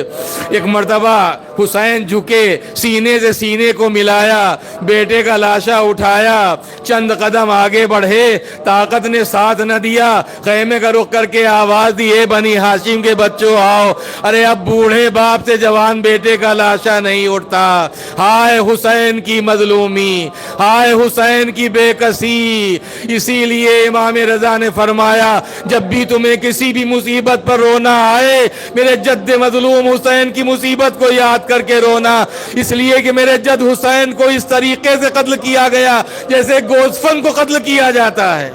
ایک مرتبہ حسین جھکے، سینے سے سینے کو ملایا، بیٹے کا لاشا اٹھایا، چند قدم آگے بڑھے، طاقت نے ساتھ نہ دیا، خیمے کا رخ کر کے آواز دی اے بنی ہاشم کے بچوں آؤ۔ ارے اب بوڑھے باپ سے جوان بیٹے کا لاشا نہیں اٹھتا۔ ہائے حسین کی مظلومی، ہائے حسین کی بے کسی۔ اسی لیے امام رضا نے فرمایا جب بھی تمہیں کسی بھی مصیبت پر رونا آئے، میرے جد مظلوم حسین کی مصیبت کو یاد کر کے رونا، اس لیے کہ میرے جد حسین کو اس طریقے سے قتل کیا گیا جیسے گوزفن کو قتل کیا جاتا ہے،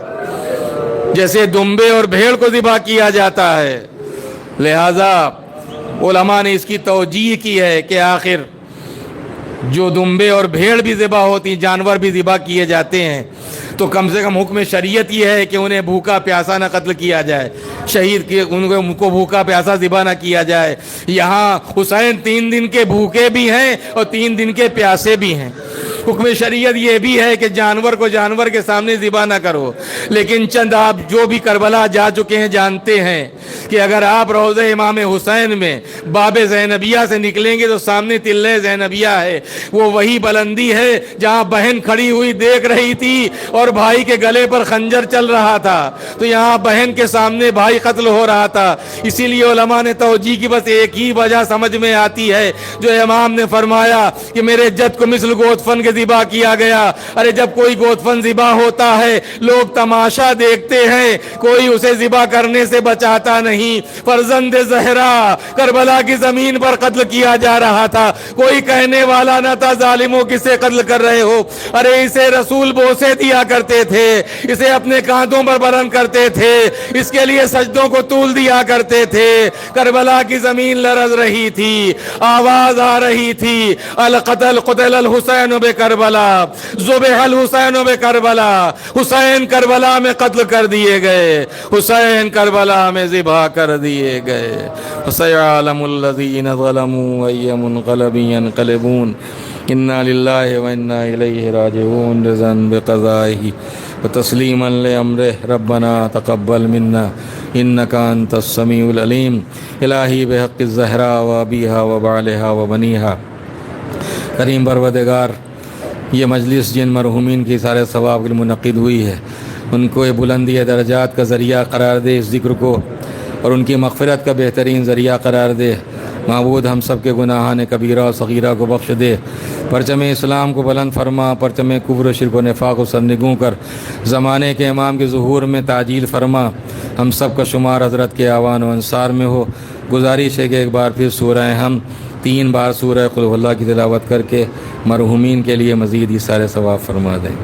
جیسے دمبے اور بھیڑ کو ذبح کیا جاتا ہے۔ لہذا علماء نے اس کی توجیہ کی ہے کہ آخر جو دمبے اور بھیڑ بھی ذبح ہوتی، جانور بھی ذبح کیے جاتے ہیں، تو کم سے کم حکم شریعت یہ ہے کہ انہیں بھوکا پیاسا نہ قتل کیا جائے، شہید کی ان کو بھوکا پیاسا ذبح نہ کیا جائے۔ یہاں حسین 3 دن کے بھوکے بھی ہیں اور 3 دن کے پیاسے بھی ہیں۔ حکم شریعت یہ بھی ہے کہ جانور کو جانور کے سامنے ذبح نہ کرو، لیکن چند آپ جو بھی کربلا جا چکے ہیں جانتے ہیں کہ اگر آپ روضہ امام حسین میں باب زینبیہ سے نکلیں گے تو سامنے تلے زینبیہ ہے، وہ وہی بلندی ہے جہاں بہن کھڑی ہوئی دیکھ رہی تھی اور بھائی کے گلے پر خنجر چل رہا تھا، تو یہاں بہن کے سامنے بھائی قتل ہو رہا تھا۔ اسی لیے علماء نے توجیہ کی بس ایک ہی وجہ سمجھ میں آتی ہے جو امام نے فرمایا کہ میرے جد کو مثل گوتفن کے ذبح کیا گیا۔ ارے جب کوئی گوتفن ذبح ہوتا ہے لوگ تماشا دیکھتے ہیں، کوئی اسے ذبح کرنے سے بچاتا نہیں۔ فرزند زہرا کربلا کی زمین پر قتل کیا جا رہا تھا، کوئی کہنے والا نہ تھا ظالموں کسے قتل کر رہے ہو۔ ارے اسے رسول بوسے دیا کرتے تھے، اسے اپنے کاندھوں پر بلند کرتے تھے، اس کے لیے سجدوں کو طول دیا کرتے تھے۔ کربلا کی زمین لرز رہی تھی، آواز آ رہی تھی القتل قتل الحسین بکربلا، ذبح الحسین بکربلا، حسین کربلا میں قتل کر دیے گئے، حسین کربلا میں ذبح کر دیے گئے۔ فسيعلم الذين ظلموا أي منقلب ينقلبون إنا لله وإنا إليه راجعون رضا بقضائه وتسليما لأمره ربنا تقبل منا إنك أنت السميع العليم إلهي بحق الزهراء وأبيها وبعلها وبنيها۔ کریم پروردگار، یہ مجلس جن مرحومین کی سارے ثواب کے منعقد ہوئی ہے ان کو یہ بلندی درجات کا ذریعہ قرار دے، اس ذکر کو اور ان کی مغفرت کا بہترین ذریعہ قرار دے۔ معبود ہم سب کے گناہان کبیرہ و صغیرہ کو بخش دے، پرچم اسلام کو بلند فرما، پرچم کفر و شرک و نفاق و سرنگوں کر زمانے کے امام کے ظہور میں تعجیل فرما۔ ہم سب کا شمار حضرت کے اعوان و انصار میں ہو۔ گزارش ہے کہ ایک بار پھر سورہ ہم 3 بار سورہ قل هو اللہ کی تلاوت کر کے مرحومین کے لیے مزید یہ سارے ثواب فرما دیں۔